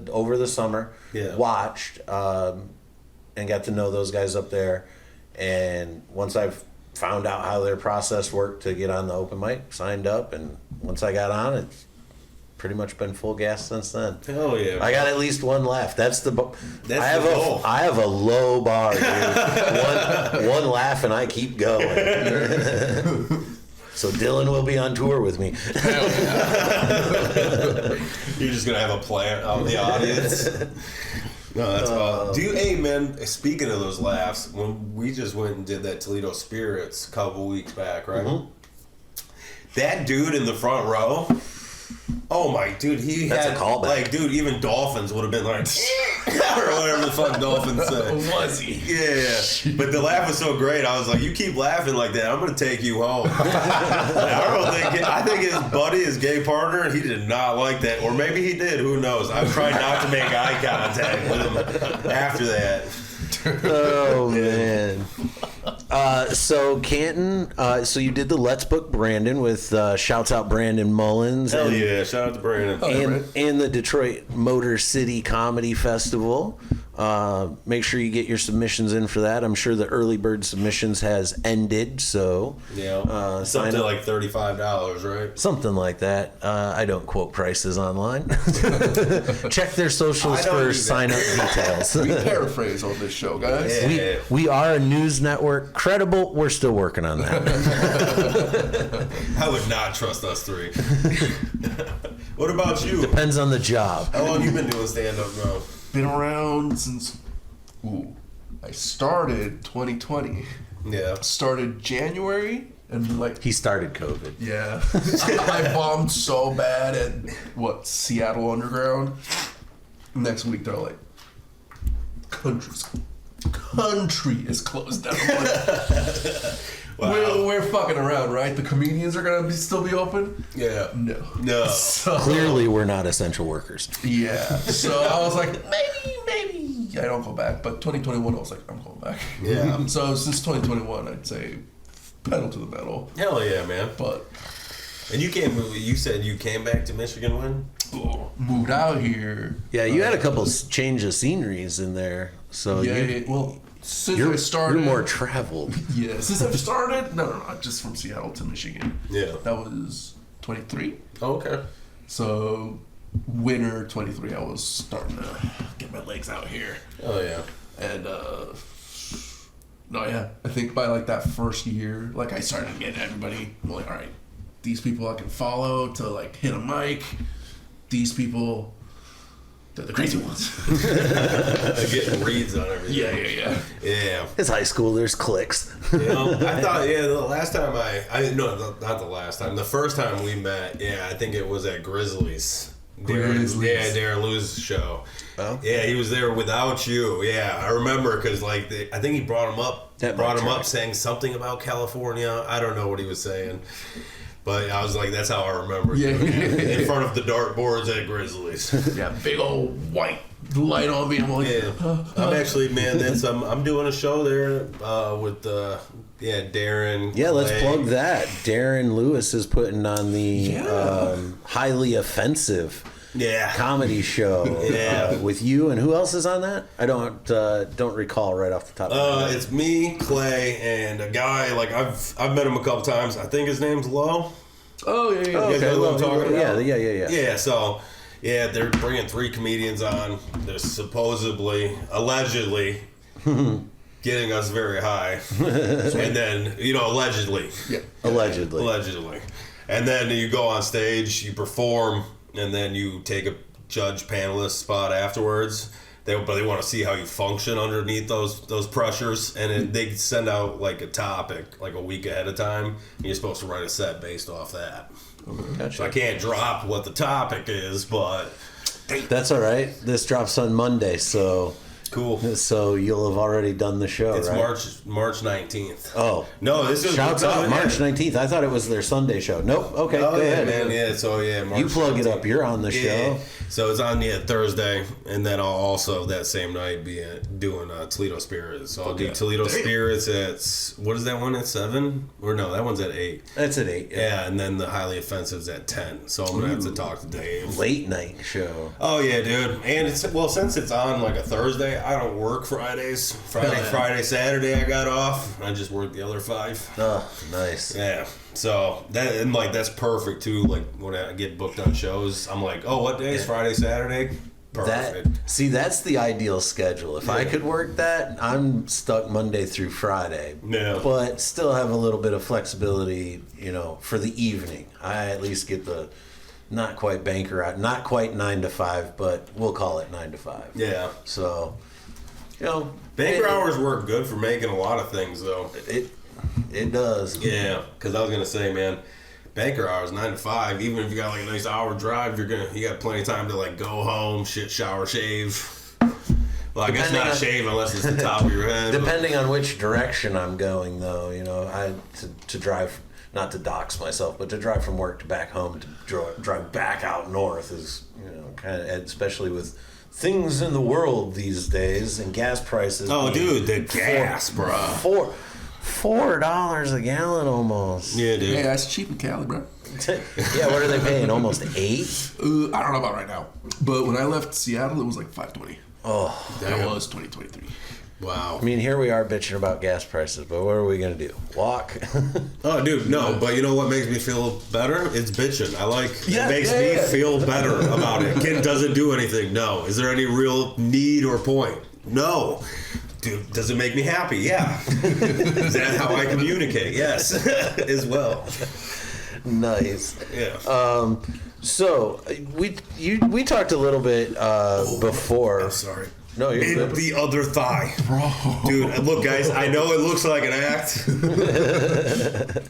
[SPEAKER 1] over the summer. Yeah. Watched and got to know those guys up there. And once I found out how their process worked to get on the open mic, signed up. And once I got on, it's pretty much been full gas since then.
[SPEAKER 2] Hell yeah!
[SPEAKER 1] I got at least one left. That's the goal.
[SPEAKER 2] I
[SPEAKER 1] have a low bar, dude. one laugh and I keep going. So Dylan will be on tour with me.
[SPEAKER 2] You're just gonna have a plant out in the audience. No, that's awesome. Hey man, speaking of those laughs, when we just went and did that Toledo Spirits a couple weeks back, right? Mm-hmm. That dude in the front row. Oh my dude,
[SPEAKER 1] That's a callback.
[SPEAKER 2] Like, dude, even dolphins would have been like, or whatever the fuck dolphins say.
[SPEAKER 3] Was he?
[SPEAKER 2] Yeah. But the laugh was so great. I was like, you keep laughing like that, I'm gonna take you home. I think his buddy, his gay partner, he did not like that, or maybe he did. Who knows? I tried not to make eye contact with him after that.
[SPEAKER 1] Oh man. So Canton, so you did the Let's Book Brandon with shouts out Brandon Mullins.
[SPEAKER 2] Hell yeah, shout out to Brandon.
[SPEAKER 1] And the Detroit Motor City Comedy Festival. Make sure you get your submissions in for that. I'm sure the early bird submissions has ended, so
[SPEAKER 2] yeah, something like $35, right?
[SPEAKER 1] Something like that. I don't quote prices online. Check their socials for sign up details.
[SPEAKER 3] We paraphrase on this show, guys.
[SPEAKER 2] Yeah.
[SPEAKER 1] We are a news network. Credible. We're still working on that.
[SPEAKER 2] I would not trust us three. What about you?
[SPEAKER 1] Depends on the job.
[SPEAKER 2] How long you been doing stand up, bro?
[SPEAKER 3] Been around since I started 2020.
[SPEAKER 2] Yeah.
[SPEAKER 3] Started January and like
[SPEAKER 1] he started COVID.
[SPEAKER 3] Yeah. I bombed so bad at Seattle Underground. Next week they're like country is closed down. Wow. We're fucking around, right? The comedians are gonna still be open?
[SPEAKER 2] Yeah.
[SPEAKER 3] No.
[SPEAKER 2] So,
[SPEAKER 1] clearly we're not essential workers.
[SPEAKER 3] Yeah. So I was like, maybe I don't go back. But 2021, I was like, I'm going back.
[SPEAKER 2] Yeah.
[SPEAKER 3] So since 2021, I'd say pedal to the metal.
[SPEAKER 2] Hell yeah, man.
[SPEAKER 3] But
[SPEAKER 2] and you said you came back to Michigan when?
[SPEAKER 3] Moved out here.
[SPEAKER 1] Yeah, you had a couple change of sceneries in there. So since I started, you're more traveled.
[SPEAKER 3] Yeah, since I've started, no, just from Seattle to Michigan.
[SPEAKER 2] Yeah,
[SPEAKER 3] that was 23.
[SPEAKER 2] Oh, okay.
[SPEAKER 3] So winter 23, I was starting to get my legs out here.
[SPEAKER 2] Oh yeah,
[SPEAKER 3] and I think by like that first year, like I started getting everybody. I'm like, all right, these people I can follow to like hit a mic. These people. They're the crazy ones.
[SPEAKER 2] Getting reads on everything. Yeah.
[SPEAKER 1] It's high school. There's clicks.
[SPEAKER 2] I thought, the last time not the last time. The first time we met, I think it was at Grizzlies. Darren Lewis' show. Oh. Yeah, he was there without you. Yeah, I remember because I think he brought him up. Saying something about California. I don't know what he was saying. But I was like, that's how I remember. Yeah. In front of the dartboards at Grizzlies.
[SPEAKER 3] Yeah, big old white light on me. I'm like,
[SPEAKER 2] I'm actually, man, I'm doing a show there with Darren.
[SPEAKER 1] Yeah, let's plug that. Darren Lewis is putting on the highly offensive comedy show with you, and who else is on that? I don't recall right off the top of my head.
[SPEAKER 2] It's me, Clay, and a guy I've met him a couple times. I think his name's Lo.
[SPEAKER 3] Oh yeah.
[SPEAKER 2] You guys know what I'm talking about?
[SPEAKER 1] Yeah.
[SPEAKER 2] Yeah, so they're bringing 3 comedians on. They're allegedly getting us very high, and then allegedly, allegedly, and then you go on stage, you perform, and then you take a judge panelist spot afterwards. But they want to see how you function underneath those pressures, and they send out like a topic like a week ahead of time, and you're supposed to write a set based off that.
[SPEAKER 1] Gotcha.
[SPEAKER 2] So I can't drop what the topic is, but
[SPEAKER 1] that's all right. This drops on Monday, so
[SPEAKER 2] cool.
[SPEAKER 1] So you'll have already done the show,
[SPEAKER 2] it's
[SPEAKER 1] right?
[SPEAKER 2] March 19th.
[SPEAKER 1] Oh
[SPEAKER 2] no, this is
[SPEAKER 1] shouts out March 19th. I thought it was their Sunday show. Nope. Okay, go ahead,
[SPEAKER 2] man. Yeah, so March
[SPEAKER 1] you plug 19th. It up. You're on the show.
[SPEAKER 2] So it's on Thursday, and then I'll also that same night be doing Toledo Spirits. So I'll do Toledo Spirits at what is that one at 7? Or no, that one's at 8.
[SPEAKER 1] That's at 8.
[SPEAKER 2] Yeah, and then the Highly Offensive's at 10. So I'm gonna have to talk to Dave.
[SPEAKER 1] Late night show.
[SPEAKER 2] Oh yeah, dude. And since it's on like a Thursday, I don't work Fridays. Friday, Saturday I got off. I just work the other 5.
[SPEAKER 1] Oh, nice.
[SPEAKER 2] Yeah. So that's perfect too. Like when I get booked on shows, I'm like, oh, what day is Friday, Saturday? Perfect.
[SPEAKER 1] That's the ideal schedule. If I could work that, I'm stuck Monday through Friday.
[SPEAKER 2] Yeah.
[SPEAKER 1] But still have a little bit of flexibility, for the evening. I at least get the not quite banker out, not quite 9 to 5, but we'll call it 9 to 5.
[SPEAKER 2] Yeah.
[SPEAKER 1] So,
[SPEAKER 2] banker hours work good for making a lot of things, though.
[SPEAKER 1] It does.
[SPEAKER 2] Yeah, because I was gonna say, man, banker hours 9 to 5. Even if you got like a nice hour drive, you got plenty of time to like go home, shower, shave. Well, I guess not shave unless it's the top of your head.
[SPEAKER 1] Depending on which direction I'm going, though, to drive, not to dox myself, but to drive from work to back home to drive back out north is kind of, especially with things in the world these days and gas prices.
[SPEAKER 2] Oh, dude, the gas, bro.
[SPEAKER 1] $4 a gallon almost.
[SPEAKER 2] Yeah, dude.
[SPEAKER 3] Yeah, that's cheap in Cali, bro.
[SPEAKER 1] Yeah, what are they paying? Almost 8?
[SPEAKER 3] I don't know about right now, but when I left Seattle, it was like $5.20.
[SPEAKER 1] Oh,
[SPEAKER 3] that was 2023.
[SPEAKER 2] Wow.
[SPEAKER 1] I mean, here we are bitching about gas prices, but what are we gonna do? Walk?
[SPEAKER 2] Oh, dude, no. But you know what makes me feel better? It's bitching. It makes me feel better about it. Kid doesn't do anything. No. Is there any real need or point? No. Dude, does it make me happy? Yeah. Is that how I communicate? Yes, as well.
[SPEAKER 1] Nice.
[SPEAKER 2] Yeah.
[SPEAKER 1] So we talked a little bit before.
[SPEAKER 2] I'm sorry.
[SPEAKER 1] No, you're good.
[SPEAKER 2] The other thigh.
[SPEAKER 3] Bro.
[SPEAKER 2] Dude, look, guys, I know it looks like an act.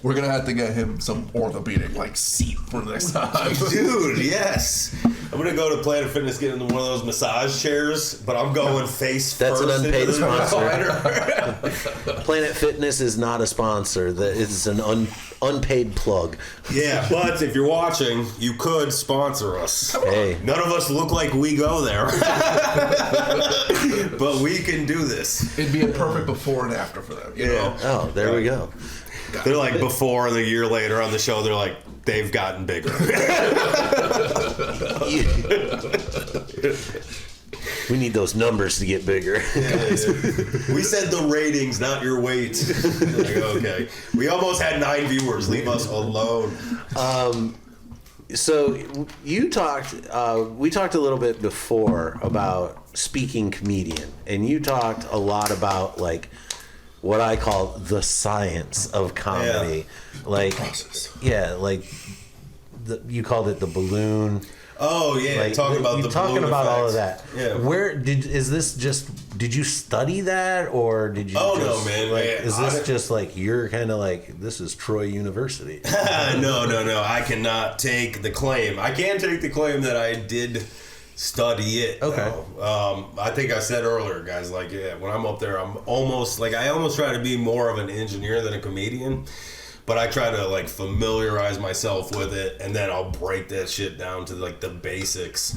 [SPEAKER 3] We're going to have to get him some orthopedic, seat for the next time.
[SPEAKER 2] Dude, yes. I'm going to go to Planet Fitness, get into one of those massage chairs, but I'm going face
[SPEAKER 1] That's
[SPEAKER 2] first.
[SPEAKER 1] That's an unpaid
[SPEAKER 2] sponsor.
[SPEAKER 1] Planet Fitness is not a sponsor. It's an unpaid plug.
[SPEAKER 2] Yeah, but if you're watching, you could sponsor us.
[SPEAKER 1] Hey.
[SPEAKER 2] None of us look like we go there. But we can do this.
[SPEAKER 3] It'd be a perfect before and after for them. You know?
[SPEAKER 1] Oh, there we go.
[SPEAKER 2] They're like before and a year later on the show, they're like, they've gotten bigger.
[SPEAKER 1] We need those numbers to get bigger.
[SPEAKER 2] We said the ratings, not your weight. Like, okay. We almost had 9 viewers. Leave us alone.
[SPEAKER 1] So we talked a little bit before about speaking comedian, and you talked a lot about what I call the science of comedy. You called it the balloon.
[SPEAKER 2] Oh yeah, talking about the
[SPEAKER 1] talking
[SPEAKER 2] balloon
[SPEAKER 1] about
[SPEAKER 2] effects.
[SPEAKER 1] all of that.
[SPEAKER 2] Yeah.
[SPEAKER 1] Did you study that, or did you?
[SPEAKER 2] Oh
[SPEAKER 1] just,
[SPEAKER 2] no, man.
[SPEAKER 1] Is this just you're kind of this is Troy University?
[SPEAKER 2] No. I cannot take the claim. I can take the claim that I did study it.
[SPEAKER 1] Okay.
[SPEAKER 2] I think I said earlier, guys. When I'm up there, I'm almost I almost try to be more of an engineer than a comedian. But I try to familiarize myself with it, and then I'll break that shit down to the basics.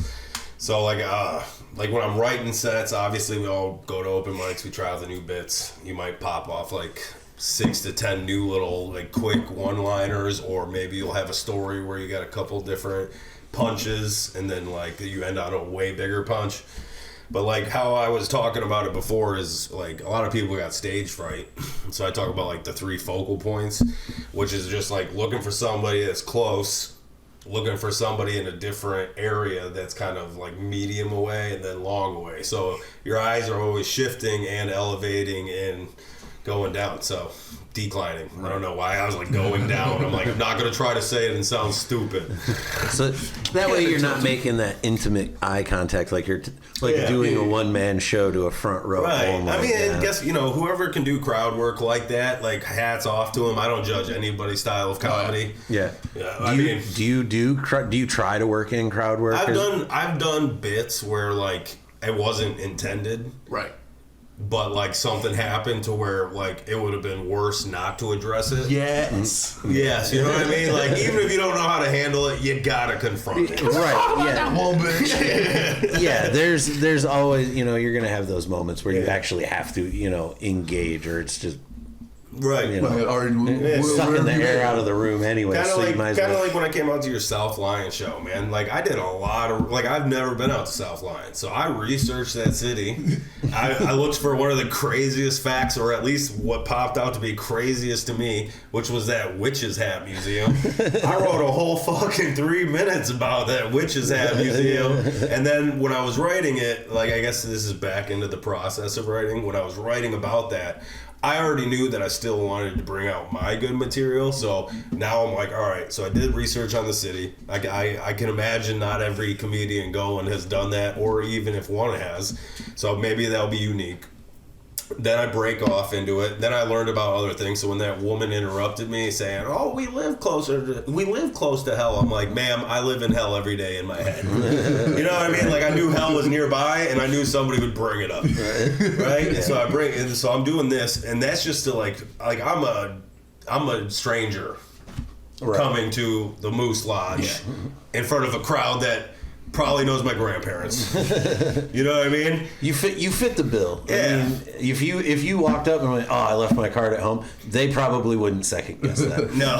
[SPEAKER 2] So when I'm writing sets, obviously we all go to open mics, we try out the new bits. You might pop off 6 to 10 new little quick one-liners, or maybe you'll have a story where you got a couple different punches, and then you end on a way bigger punch. But how I was talking about it before is a lot of people got stage fright. So I talk about the 3 focal points, which is just looking for somebody that's close looking for somebody in a different area that's kind of like medium away and then long away. So your eyes are always shifting and elevating and going down. So declining. I don't know why I was like going down. I'm like, I'm not going to try to say it and sound stupid.
[SPEAKER 1] So that way you're not making that intimate eye contact like you're doing a one-man show to a front row.
[SPEAKER 2] Right.
[SPEAKER 1] Only.
[SPEAKER 2] I mean, I guess, whoever can do crowd work like that, like hats off to them. I don't judge anybody's style of comedy.
[SPEAKER 1] Yeah. Do you try to work in crowd work?
[SPEAKER 2] I've done bits where like it wasn't intended.
[SPEAKER 3] Right.
[SPEAKER 2] But like something happened to where like it would have been worse not to address it.
[SPEAKER 3] Yes.
[SPEAKER 2] Yes, you know what I mean? Like even if you don't know how to handle it, you gotta confront it.
[SPEAKER 1] Right. Yeah.
[SPEAKER 3] That whole bitch.
[SPEAKER 1] Yeah. There's always you're gonna have those moments where you actually have to engage, or it's just
[SPEAKER 2] right.
[SPEAKER 1] sucking the air out of the room anyway.
[SPEAKER 2] Kind of
[SPEAKER 1] so
[SPEAKER 2] like when I came out to your South Lion show, man. Like I did a lot of I've never been out to South Lion, so I researched that city. I looked for one of the craziest facts, or at least what popped out to be craziest to me, which was that Witch's Hat Museum. I wrote a whole fucking 3 minutes about that Witch's Hat Museum, and then when I was writing it, like I guess this is back into the process of writing. When I was writing about that, I already knew that I still wanted to bring out my good material, so now I'm like, all right, so I did research on the city. I can imagine not every comedian going has done that, or even if one has, so maybe that'll be unique. Then I break off into it. Then I learned about other things. So when that woman interrupted me saying, "Oh, we live close to hell," I'm like, "Ma'am, I live in hell every day in my head." You know what I mean? Like I knew hell was nearby, and I knew somebody would bring it up, right? Yeah. So I'm doing this, and that's just to like I'm a stranger coming to the Moose Lodge in front of a crowd that probably knows my grandparents. You know what I mean? You
[SPEAKER 1] fit the bill.
[SPEAKER 2] Yeah.
[SPEAKER 1] I mean, if you walked up and went, "Oh, I left my card at home," they probably wouldn't second guess that.
[SPEAKER 2] No.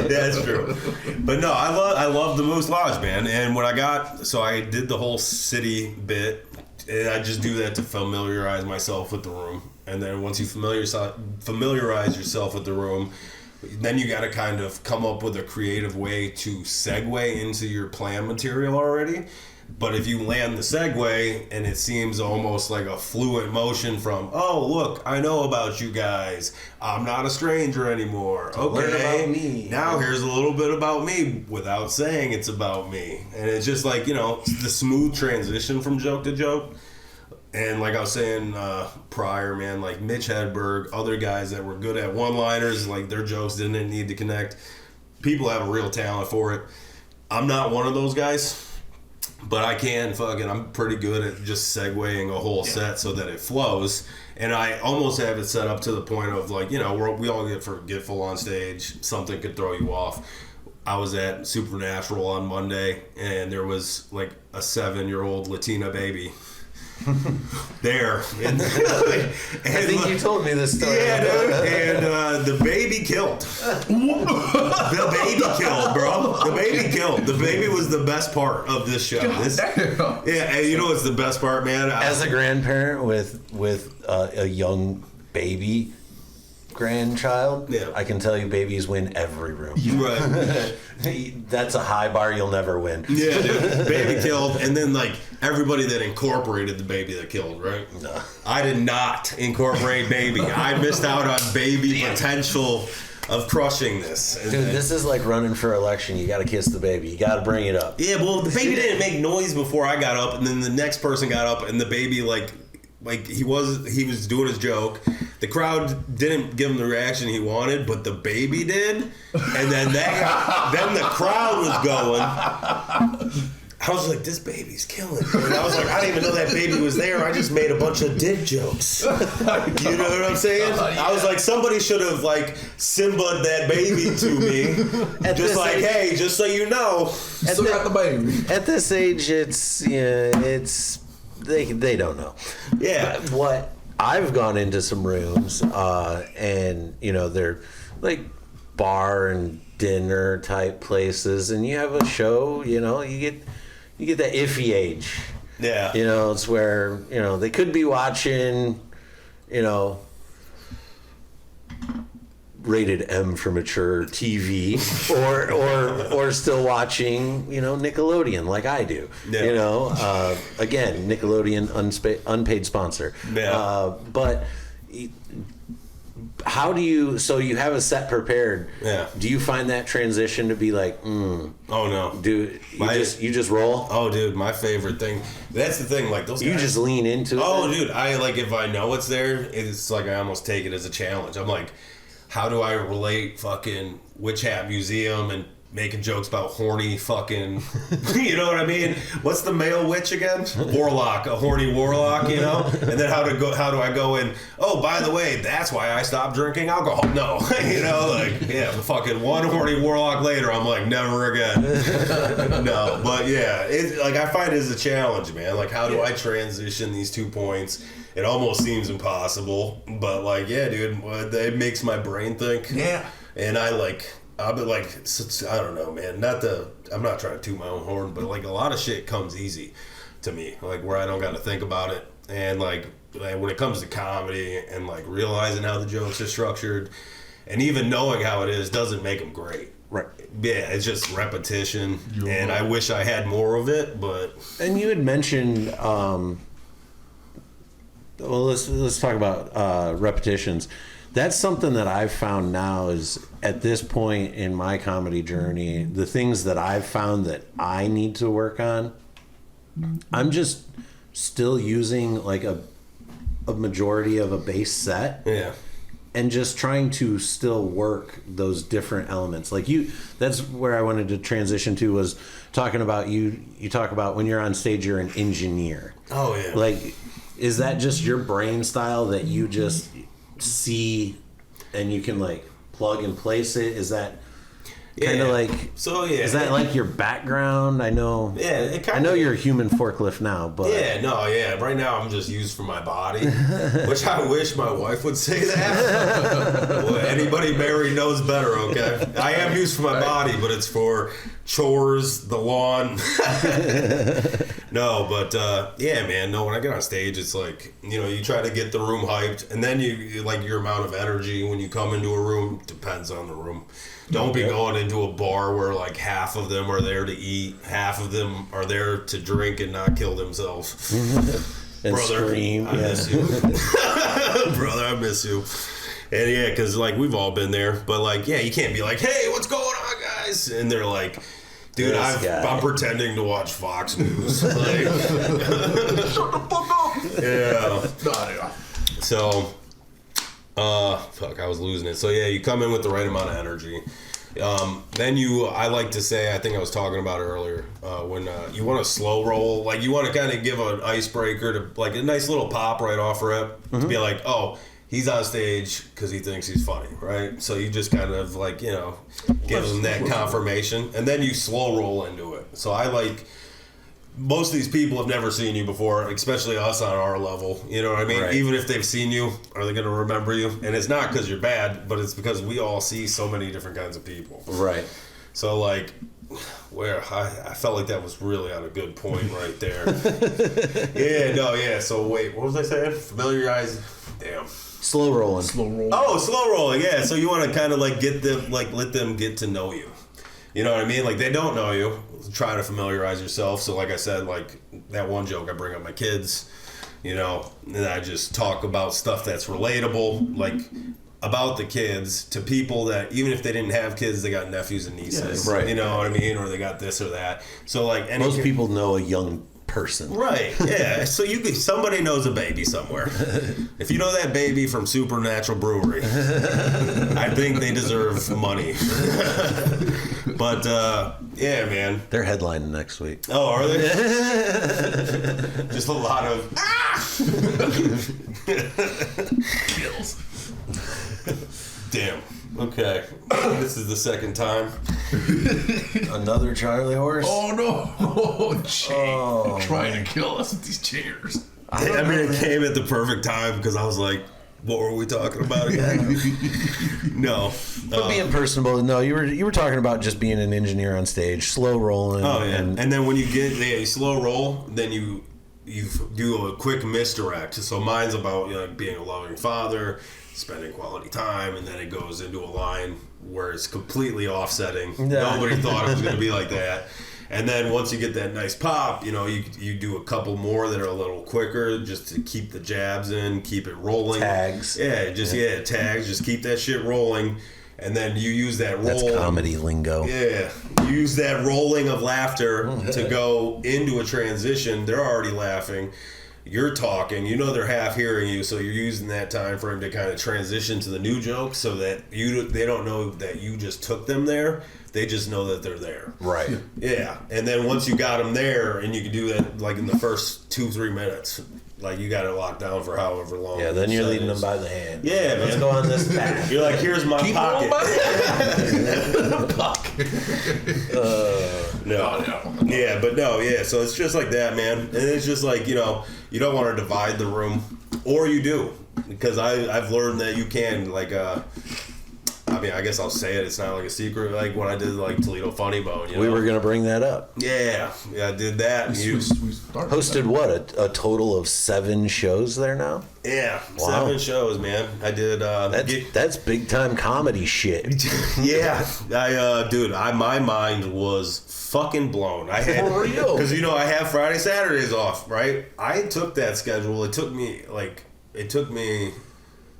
[SPEAKER 2] That's true. But no, I love the Moose Lodge, man. And when I did the whole city bit, and I just do that to familiarize myself with the room. And then once you familiarize yourself with the room, then you got to kind of come up with a creative way to segue into your plan material already. But if you land the segue and it seems almost like a fluent motion from, "Oh, look, I know about you guys. I'm not a stranger anymore. Okay,
[SPEAKER 1] learn about me.
[SPEAKER 2] Now here's a little bit about me," without saying it's about me. And it's just like, the smooth transition from joke to joke. And like I was saying prior, man, like Mitch Hedberg, other guys that were good at one-liners, like their jokes didn't need to connect. People have a real talent for it. I'm not one of those guys, but I'm pretty good at just segueing a whole set so that it flows. And I almost have it set up to the point of like, we all get forgetful on stage. Something could throw you off. I was at Supernatural on Monday, and there was like a 7-year-old Latina baby there. And
[SPEAKER 1] I think you told me this story.
[SPEAKER 2] Yeah, dude. And the baby killed. The baby killed, bro. The baby killed. The baby was the best part of this show. Yeah, and you know what's the best part, man?
[SPEAKER 1] As a grandparent with a young baby grandchild, I can tell you babies win every room.
[SPEAKER 2] Right.
[SPEAKER 1] That's a high bar you'll never win.
[SPEAKER 2] Yeah, dude. Baby killed, and then like everybody that incorporated the baby that killed, right? No. I did not incorporate baby. I missed out on baby potential of crushing this.
[SPEAKER 1] Dude, this is like running for election. You got to kiss the baby. You got to bring it up.
[SPEAKER 2] Yeah, well, the baby didn't make noise before I got up, and then the next person got up, and the baby like he was doing his joke. The crowd didn't give him the reaction he wanted, but the baby did. And then then the crowd was going. I was like, this baby's killing me. And I was like, I didn't even know that baby was there. I just made a bunch of dick jokes. You know what I'm saying? I was like, somebody should have like Simba'd that baby to me. Just like, age, hey, just so you know.
[SPEAKER 3] Still got the baby.
[SPEAKER 1] At this age, they don't know.
[SPEAKER 2] Yeah.
[SPEAKER 1] But what I've gone into some rooms, and they're like bar and dinner type places, and you have a show. You get that iffy age.
[SPEAKER 2] Yeah.
[SPEAKER 1] It's where they could be watching, rated M for mature TV, or still watching, Nickelodeon like I do.
[SPEAKER 2] Yeah.
[SPEAKER 1] Again, Nickelodeon unpaid sponsor.
[SPEAKER 2] Yeah.
[SPEAKER 1] But how do you? So you have a set prepared.
[SPEAKER 2] Yeah.
[SPEAKER 1] Do you find that transition to be like,
[SPEAKER 2] oh no,
[SPEAKER 1] dude, you just roll?
[SPEAKER 2] Oh, dude, my favorite thing. That's the thing. Like those.
[SPEAKER 1] You
[SPEAKER 2] guys,
[SPEAKER 1] just lean into it.
[SPEAKER 2] Oh, dude, I like if I know it's there, it's like I almost take it as a challenge. I'm like, how do I relate fucking Witch Hat Museum and making jokes about horny fucking, you know what I mean? What's the male witch again? Warlock, a horny warlock, And then how do I go in? Oh, by the way, that's why I stopped drinking alcohol. No, the fucking one horny warlock later, I'm like, never again. No, but yeah, I find it as a challenge, man. Like, how do I transition these 2 points? It almost seems impossible, but dude, it makes my brain think.
[SPEAKER 3] Yeah.
[SPEAKER 2] And I'll be like, I don't know, man. I'm not trying to toot my own horn, but a lot of shit comes easy to me, where I don't got to think about it. And when it comes to comedy and realizing how the jokes are structured, and even knowing how it is doesn't make them great.
[SPEAKER 1] Right.
[SPEAKER 2] Yeah, it's just repetition, and I wish I had more of it, but.
[SPEAKER 1] And you had mentioned. Well, let's talk about repetitions. That's something that I've found now is at this point in my comedy journey, the things that I've found that I need to work on, I'm just still using a majority of a base set.
[SPEAKER 2] Yeah.
[SPEAKER 1] And just trying to still work those different elements. That's where I wanted to transition to, was talking about you talk about when you're on stage, you're an engineer.
[SPEAKER 2] Oh, yeah.
[SPEAKER 1] Is that just your brain style that you just see and you can plug and place it? Is that kind of
[SPEAKER 2] so? Yeah,
[SPEAKER 1] is that your background? I know.
[SPEAKER 2] Yeah,
[SPEAKER 1] I know you're a human forklift now, but
[SPEAKER 2] right now I'm just used for my body, which I wish my wife would say that. Well, anybody married knows better. Okay, I am used for my body, but it's for chores, the lawn. No, but man, no. When I get on stage, it's you try to get the room hyped, and then you your amount of energy when you come into a room depends on the room. Don't be going into a bar where half of them are there to eat, half of them are there to drink and not kill themselves.
[SPEAKER 1] And
[SPEAKER 2] brother,
[SPEAKER 1] scream.
[SPEAKER 2] I miss you. Brother, I miss you. And because we've all been there, but you can't be hey, what's going on, guys? And they're like, dude, I'm pretending to watch Fox News. Shut the fuck up. Yeah. So. I was losing it. So you come in with the right amount of energy. Then I like to say, I think I was talking about it earlier, when you want to slow roll, you want to kind of give an icebreaker to a nice little pop right off rip, to be oh, he's on stage because he thinks he's funny, right? So you just kind of give him that confirmation, and then you slow roll into it. So most of these people have never seen you before, especially us on our level. You know what I mean?
[SPEAKER 1] Right.
[SPEAKER 2] Even if they've seen you, are they going to remember you? And it's not because you're bad, but it's because we all see so many different kinds of people.
[SPEAKER 1] Right.
[SPEAKER 2] So, where I felt like that was really on a good point right there. So, wait, what was I saying? Familiarize. Damn.
[SPEAKER 1] Slow rolling.
[SPEAKER 2] Oh, slow rolling, yeah. So you want to kind of get them, let them get to know you. You know what I mean? They don't know you. Try to familiarize yourself. So like I said, that one joke, I bring up my kids, and I just talk about stuff that's relatable, about the kids to people that even if they didn't have kids, they got nephews and nieces.
[SPEAKER 1] Yeah, right.
[SPEAKER 2] You know what I mean? Or they got this or that. So
[SPEAKER 1] most people know a young person.
[SPEAKER 2] Right, yeah. So somebody knows a baby somewhere. If you know that baby from Supernatural Brewery, I think they deserve money. But man,
[SPEAKER 1] they're headlining next week.
[SPEAKER 2] Oh, are they? Just a lot of
[SPEAKER 3] kills.
[SPEAKER 2] Damn. Okay. This is the second time.
[SPEAKER 1] Another Charlie horse?
[SPEAKER 3] Oh no! Jay, trying to kill us with these chairs.
[SPEAKER 2] It came at the perfect time because I was like, what were we talking about again? No.
[SPEAKER 1] But being personable, no, you were talking about just being an engineer on stage, slow rolling.
[SPEAKER 2] Oh, yeah. And then when you get a slow roll, then you do a quick misdirect. So mine's about being a loving father, spending quality time, and then it goes into a line where it's completely offsetting.
[SPEAKER 1] Yeah.
[SPEAKER 2] Nobody thought it was going to be like that. And then once you get that nice pop, you do a couple more that are a little quicker just to keep the jabs in, keep it rolling.
[SPEAKER 1] Tags.
[SPEAKER 2] Tags. Just keep that shit rolling. And then you use that roll.
[SPEAKER 1] That's comedy lingo.
[SPEAKER 2] Yeah. You use that rolling of laughter to go into a transition. They're already laughing. You're talking. They're half hearing you, so you're using that time frame to kind of transition to the new joke so that they don't know that you just took them there. They just know that they're there.
[SPEAKER 1] Right.
[SPEAKER 2] Yeah. And then once you got them there, and you can do that like in the first 2-3 minutes. Like, you got it locked down for however long.
[SPEAKER 1] Yeah, then you're leading them by the hand.
[SPEAKER 2] Yeah,
[SPEAKER 1] Let's go on this path.
[SPEAKER 2] You're like, here's my pocket. So it's just like that, man. And it's just like, you don't want to divide the room. Or you do. Because I've learned that you can, like, I guess I'll say it. It's not like a secret. Like when I did like Toledo Funny Bone,
[SPEAKER 1] We were gonna bring that up.
[SPEAKER 2] Yeah, I did that.
[SPEAKER 3] We
[SPEAKER 1] Hosted what a total of 7 shows there now.
[SPEAKER 2] Yeah,
[SPEAKER 1] Wow.
[SPEAKER 2] 7 shows, man. I did.
[SPEAKER 1] That's big time comedy shit.
[SPEAKER 2] Yeah, my mind was fucking blown. I had
[SPEAKER 3] For real.
[SPEAKER 2] Because I have Friday, Saturdays off, right? I took that schedule. It took me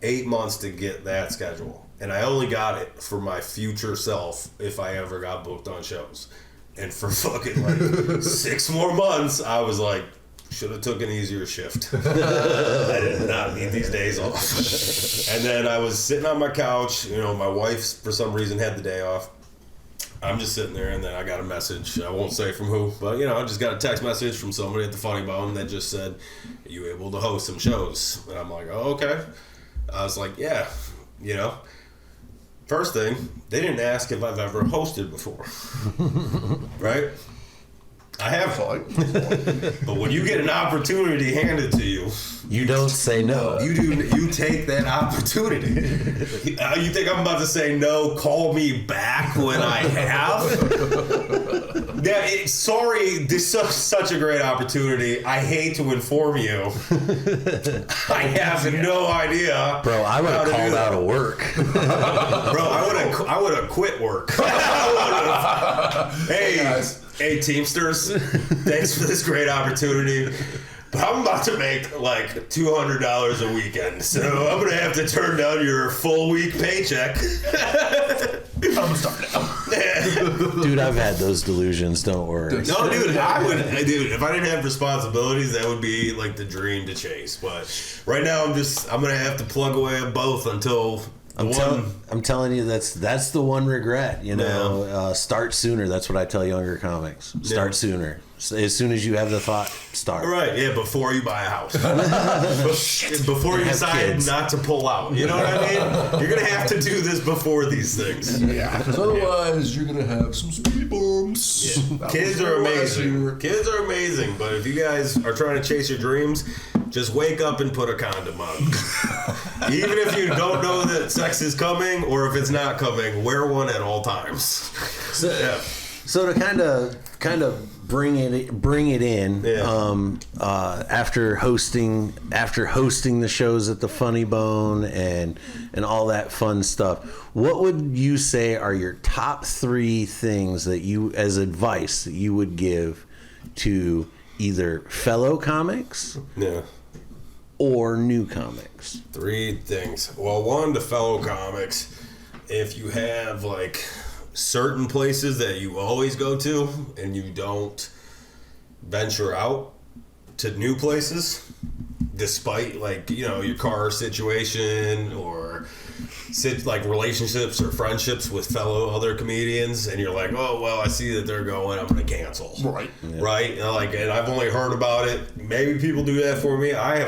[SPEAKER 2] 8 months to get that schedule. And I only got it for my future self if I ever got booked on shows. And for fucking like 6 more months, I was like, should have took an easier shift. I did not need these days off. And then I was sitting on my couch. My wife, for some reason, had the day off. I'm just sitting there, and then I got a message. I won't say from who, but, I just got a text message from somebody at the Funny Bone that just said, are you able to host some shows? And I'm like, oh, okay. I was like, yeah, First thing, they didn't ask if I've ever hosted before. Right? I have. But when you get an opportunity handed to you,
[SPEAKER 1] You don't say no.
[SPEAKER 2] you take that opportunity. You think I'm about to say no, call me back when I have? Sorry, this is such a great opportunity. I hate to inform you. I have no idea.
[SPEAKER 1] Bro, I would have called out of work.
[SPEAKER 2] Bro, I would have quit work. Hey, Teamsters, thanks for this great opportunity. But I'm about to make like $200 a weekend, so I'm gonna have to turn down your full week paycheck.
[SPEAKER 3] I'm starting out.
[SPEAKER 1] Dude, I've had those delusions. Don't worry.
[SPEAKER 2] No, dude, if I didn't have responsibilities, that would be like the dream to chase. But right now, I'm gonna have to plug away at both until.
[SPEAKER 1] I'm telling you, that's the one regret. Start sooner. That's what I tell younger comics. Start sooner. As soon as you have the thought, start.
[SPEAKER 2] Right, yeah, before you buy a house. Before you decide
[SPEAKER 1] kids.
[SPEAKER 2] not to pull out. You know what I mean? You're going to have to do this before these things.
[SPEAKER 3] Yeah, because otherwise you're going to have some speed bumps.
[SPEAKER 2] Yeah. Kids are amazing. Kids are amazing, but if you guys are trying to chase your dreams, just wake up and put a condom on. Even if you don't know that sex is coming or if it's not coming, wear one at all times.
[SPEAKER 1] So to kind of bring it in, after hosting the shows at the Funny Bone and all that fun stuff, what would you say are your top 3 things that you, as advice, that you would give to either fellow comics or new comics?
[SPEAKER 2] 3 things. Well, one, to fellow comics, if you have like certain places that you always go to and you don't venture out to new places despite your car situation or like relationships or friendships with fellow other comedians, and you're like, oh well, I see that they're going, I'm gonna cancel.
[SPEAKER 3] Right.
[SPEAKER 2] And I've only heard about it. Maybe people do that for me. I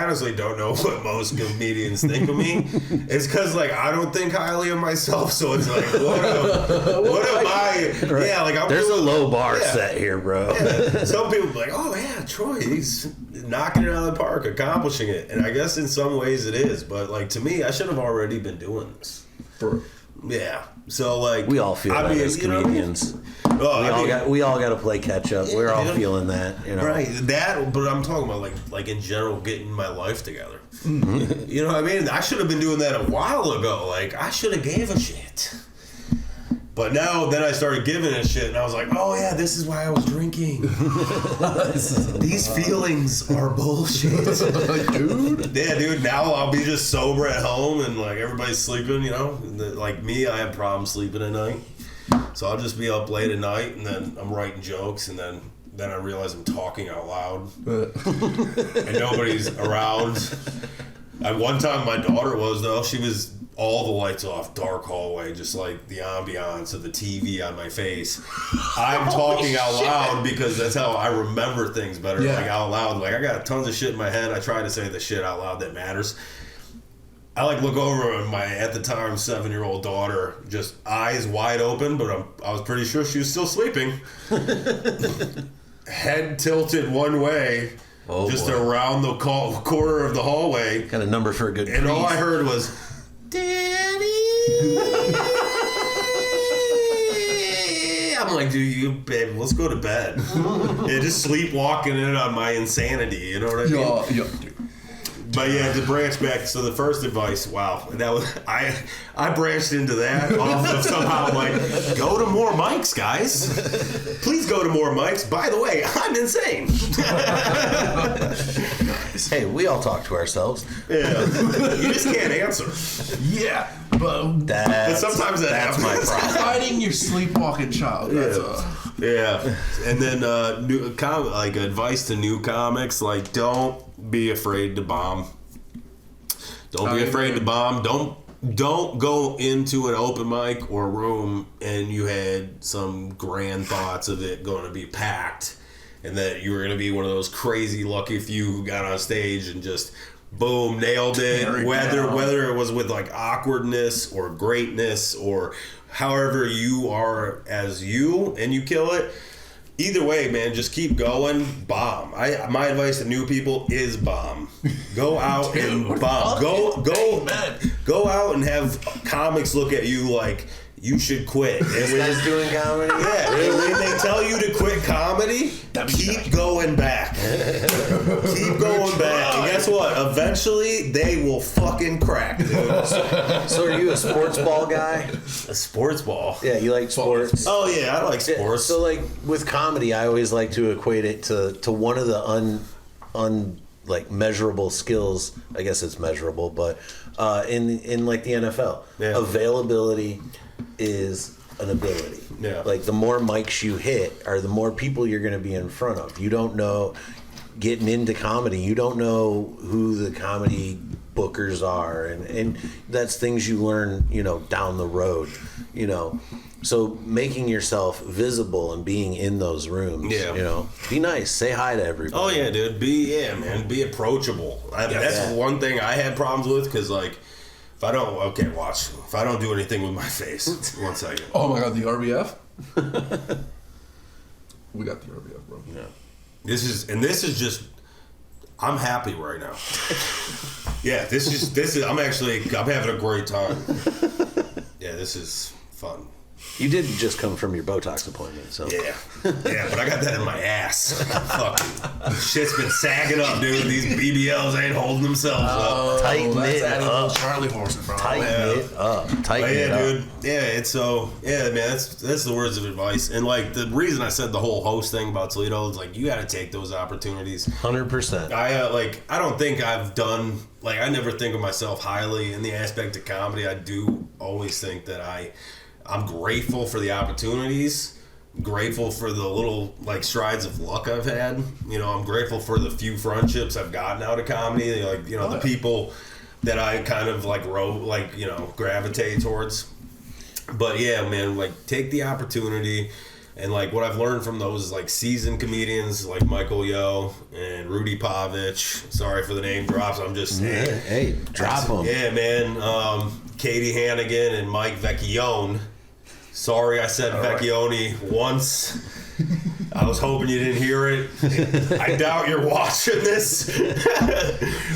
[SPEAKER 2] honestly don't know what most comedians think of me. It's because I don't think highly of myself, so it's like, what am I?
[SPEAKER 1] Right.
[SPEAKER 2] Yeah, like
[SPEAKER 1] there's a low bar set here, bro.
[SPEAKER 2] Yeah. Some people are like, oh yeah, Troy, he's knocking it out of the park, accomplishing it, and I guess in some ways it is, but to me, I should have already been doing this.
[SPEAKER 3] For
[SPEAKER 2] Yeah, So like
[SPEAKER 1] We all feel that as comedians. We all got to play catch up. We're all feeling that, you know.
[SPEAKER 2] Right, that. But I'm talking about like in general, getting my life together. Mm-hmm. You know what I mean? I should have been doing that a while ago. Like I should have gave a shit. But now, then I started giving a shit, and I was like, oh yeah, this is why I was drinking. These feelings are bullshit. Dude. Yeah, dude, now I'll be just sober at home, and like everybody's sleeping, you know? Like me, I have problems sleeping at night. So I'll just be up late at night, and then I'm writing jokes, and then I realize I'm talking out loud. And nobody's around. One time my daughter was, though, she was all the lights off, dark hallway, just like the ambiance of the TV on my face. I'm talking out loud because that's how I remember things better, like out loud. Like I got tons of shit in my head. I try to say the shit out loud that matters. I like look over at my, at the time, 7-year-old daughter, just eyes wide open, but I was pretty sure she was still sleeping. Head tilted one way. Oh, just boy. Around the corner of the hallway.
[SPEAKER 1] Got a number for a good
[SPEAKER 2] And all I heard was, Daddy. I'm like, dude, babe, let's go to bed. Yeah, just sleepwalking in on my insanity, you know what I mean?
[SPEAKER 3] Yeah, dude.
[SPEAKER 2] But yeah, to branch back, so the first advice, wow, that was I branched into that off of somehow like, go to more mics, guys. Please go to more mics. By the way, I'm insane.
[SPEAKER 1] Hey, we all talk to ourselves.
[SPEAKER 2] Yeah, you just can't answer.
[SPEAKER 3] Yeah, but
[SPEAKER 2] sometimes that's my problem.
[SPEAKER 3] Fighting your sleepwalking child.
[SPEAKER 2] Yeah, and then like advice to new comics, like don't be afraid to bomb. Don't be afraid to bomb. Don't go into an open mic or room and you had some grand thoughts of it going to be packed and that you were going to be one of those crazy lucky few who got on stage and just boom, nailed it. Whether it was with like awkwardness or greatness or however you are as you and you kill it. Either way, man, just keep going. Bomb. My advice to new people is bomb. Go out and bomb. Go out and have comics look at you like you should quit.
[SPEAKER 1] This guy's doing comedy?
[SPEAKER 2] Yeah. When they tell you to quit comedy, keep going back. Keep going back. And guess what? Eventually, they will fucking crack, dude.
[SPEAKER 1] So are you a sports ball guy?
[SPEAKER 2] A sports ball?
[SPEAKER 1] Yeah, you like sports?
[SPEAKER 2] Oh, yeah, I like sports.
[SPEAKER 1] So, like, with comedy, I always like to equate it to one of the like measurable skills. I guess it's measurable, but in like the NFL, availability is an ability.
[SPEAKER 2] Yeah.
[SPEAKER 1] Like the more mics you hit, or the more people you're going to be in front of. You don't know, getting into comedy, you don't know who the comedy bookers are, and that's things you learn, you know, down the road, you know. So making yourself visible and being in those rooms, you know, be nice, say hi to everybody.
[SPEAKER 2] Oh yeah, dude, be approachable. That's one thing I had problems with, because like, if I don't do anything with my face, 1 second.
[SPEAKER 3] Oh my god, the RBF? We got the RBF, bro.
[SPEAKER 2] Yeah. This is just, I'm happy right now. Yeah, this is I'm having a great time. Yeah, this is fun.
[SPEAKER 1] You did just come from your Botox appointment, so.
[SPEAKER 2] Yeah, but I got that in my ass. Fucking shit's been sagging up, dude. These BBLs ain't holding themselves up.
[SPEAKER 1] Tighten it up.
[SPEAKER 3] Charlie horse, bro.
[SPEAKER 1] Tighten it up.
[SPEAKER 2] Dude. Yeah, it's so, yeah, man, that's the words of advice. And like, the reason I said the whole host thing about Toledo is like, you got to take those opportunities.
[SPEAKER 1] 100%.
[SPEAKER 2] I don't think I've done, like, I never think of myself highly in the aspect of comedy. I do always think that I'm grateful for the opportunities, grateful for the little like strides of luck I've had. You know, I'm grateful for the few friendships I've gotten out of comedy. Like, you know, the people that I kind of like gravitate towards. But yeah, man, like take the opportunity. And like what I've learned from those like seasoned comedians like Michael Yo and Rudy Pavich. Sorry for the name drops. I'm just
[SPEAKER 1] hey, drop them.
[SPEAKER 2] Yeah, man. Katie Hannigan and Mike Vecchione. Sorry, I said Vecchione once. I was hoping you didn't hear it. I doubt you're watching this.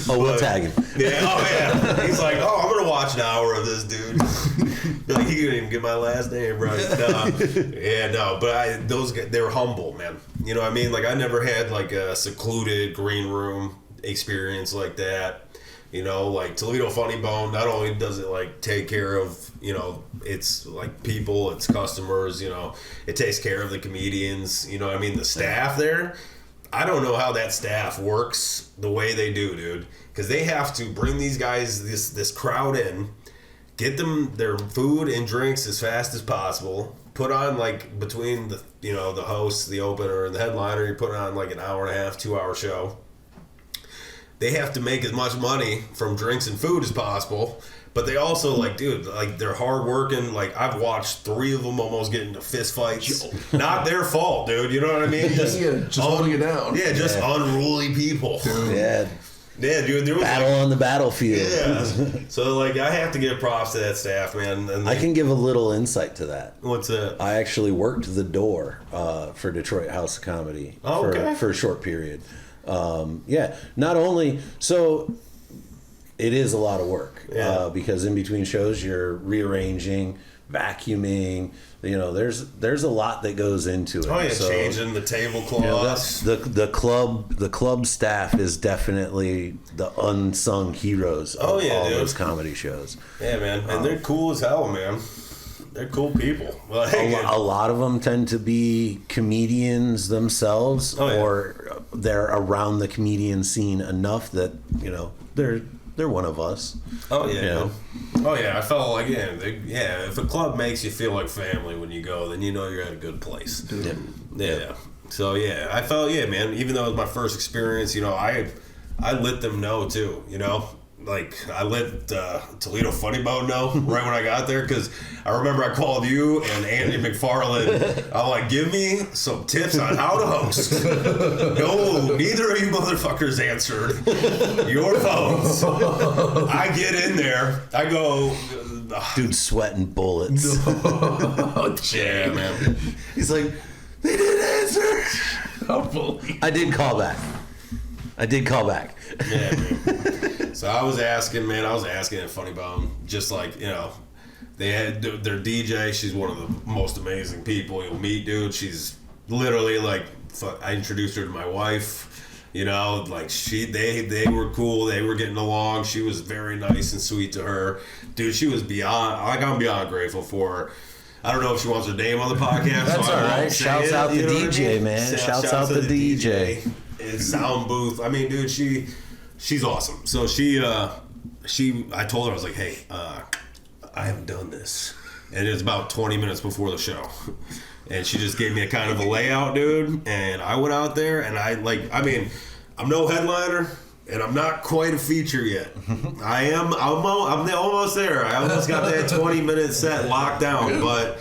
[SPEAKER 1] We'll tag him.
[SPEAKER 2] Yeah, He's like, I'm gonna watch an hour of this, dude. Like, he couldn't even get my last name right. But those guys, they're humble, man. You know what I mean? Like, I never had like a secluded green room experience like that. You know, like Toledo Funny Bone, not only does it like take care of, you know, it's like people, it's customers, you know, it takes care of the comedians, you know what I mean? The staff there, I don't know how that staff works the way they do, dude. Because they have to bring these guys, this crowd in, get them their food and drinks as fast as possible, put on like between the, you know, the host, the opener, and the headliner, you put on like an hour and a half, 2 hour show. They have to make as much money from drinks and food as possible, but they also like, dude, like they're hardworking. Like I've watched 3 of them almost get into fist fights. Not their fault, dude. You know what I mean?
[SPEAKER 3] Just holding it down.
[SPEAKER 2] Yeah, just unruly people.
[SPEAKER 1] Yeah.
[SPEAKER 2] Yeah, dude. There was
[SPEAKER 1] battle on the battlefield.
[SPEAKER 2] Yeah. So like, I have to give props to that staff, man. And
[SPEAKER 1] I can give a little insight to that.
[SPEAKER 2] What's that?
[SPEAKER 1] I actually worked the door for Detroit House of Comedy for a short period. Not only so it is a lot of work because in between shows you're rearranging, vacuuming, you know, there's a lot that goes into it.
[SPEAKER 2] Changing the tablecloths.
[SPEAKER 1] You know, the club staff is definitely the unsung heroes of all those comedy shows.
[SPEAKER 2] Yeah, man, and they're cool as hell, man. They're cool people. Like,
[SPEAKER 1] a lot of them tend to be comedians themselves, or they're around the comedian scene enough that, you know, they're one of us.
[SPEAKER 2] Oh yeah.
[SPEAKER 1] You know?
[SPEAKER 2] Oh yeah. I felt like if a club makes you feel like family when you go, then you know you're at a good place. Yeah. So yeah, I felt man. Even though it was my first experience, you know, I let them know too. You know. Like, I let Toledo Funny Bone know right when I got there, because I remember I called you and Andy McFarland. I'm like, give me some tips on how to host. No, neither of you motherfuckers answered your phones. I get in there. I go...
[SPEAKER 1] Dude, sweating bullets.
[SPEAKER 2] Yeah, man.
[SPEAKER 1] He's like, they didn't answer. I did call back.
[SPEAKER 2] Yeah, man. So I was asking at Funny Bone, just like, you know, they had their DJ. She's one of the most amazing people you'll meet, dude. She's literally like, I introduced her to my wife, you know, like they were cool. They were getting along. She was very nice and sweet to her. Dude, she was I'm beyond grateful for her. I don't know if she wants her name on the podcast.
[SPEAKER 1] That's all right. Shouts out the DJ, man. Shouts out the DJ.
[SPEAKER 2] Sound booth. I mean, dude, she's awesome. So I told her, I was like, hey, I haven't done this. And it was about 20 minutes before the show. And she just gave me a kind of a layout, dude. And I went out there and I'm no headliner and I'm not quite a feature yet. I'm almost there. I almost got that 20-minute set locked down. But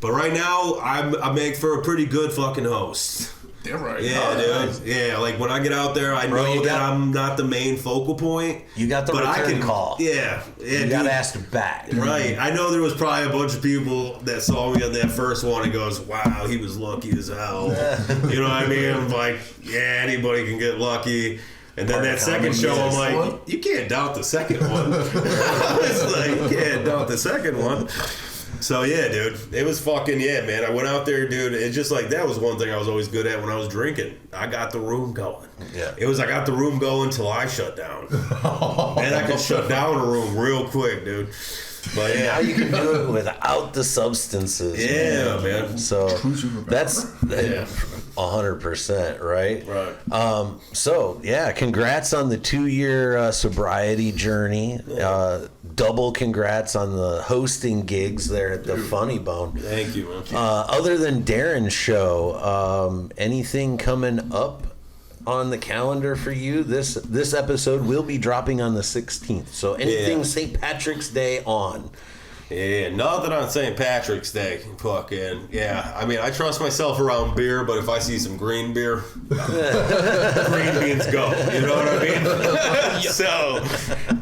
[SPEAKER 2] right now, I make for a pretty good fucking host.
[SPEAKER 3] Damn right.
[SPEAKER 2] Yeah, dude. Yeah, like when I get out there, I know that I'm not the main focal point.
[SPEAKER 1] You got the return call.
[SPEAKER 2] Yeah.
[SPEAKER 1] You got to ask them back.
[SPEAKER 2] Right. I know there was probably a bunch of people that saw me on that first one and goes, wow, he was lucky as hell. You know what I mean? I'm like, yeah, anybody can get lucky. And then that second show, I'm like, you can't doubt the second one. It's like, you can't doubt the second one. So yeah, dude, it was fucking man. I went out there, dude. It's just like that was one thing I was always good at when I was drinking. I got the room going.
[SPEAKER 1] Yeah,
[SPEAKER 2] it was I got the room going till I shut down, and I could shut down a room real quick, dude. But
[SPEAKER 1] now you can do it without the substances.
[SPEAKER 2] Yeah, man.
[SPEAKER 1] So that's 100%, right?
[SPEAKER 2] Right.
[SPEAKER 1] So yeah, congrats on the 2-year sobriety journey. Double congrats on the hosting gigs there at the Funny Bone.
[SPEAKER 2] Thank you, man.
[SPEAKER 1] Other than Darren's show, anything coming up on the calendar for you? This episode will be dropping on the 16th. So anything St. Patrick's Day on?
[SPEAKER 2] Yeah, nothing on St. Patrick's Day. Fucking, I mean, I trust myself around beer, but if I see some green beer, green beans go. You know what I mean? So,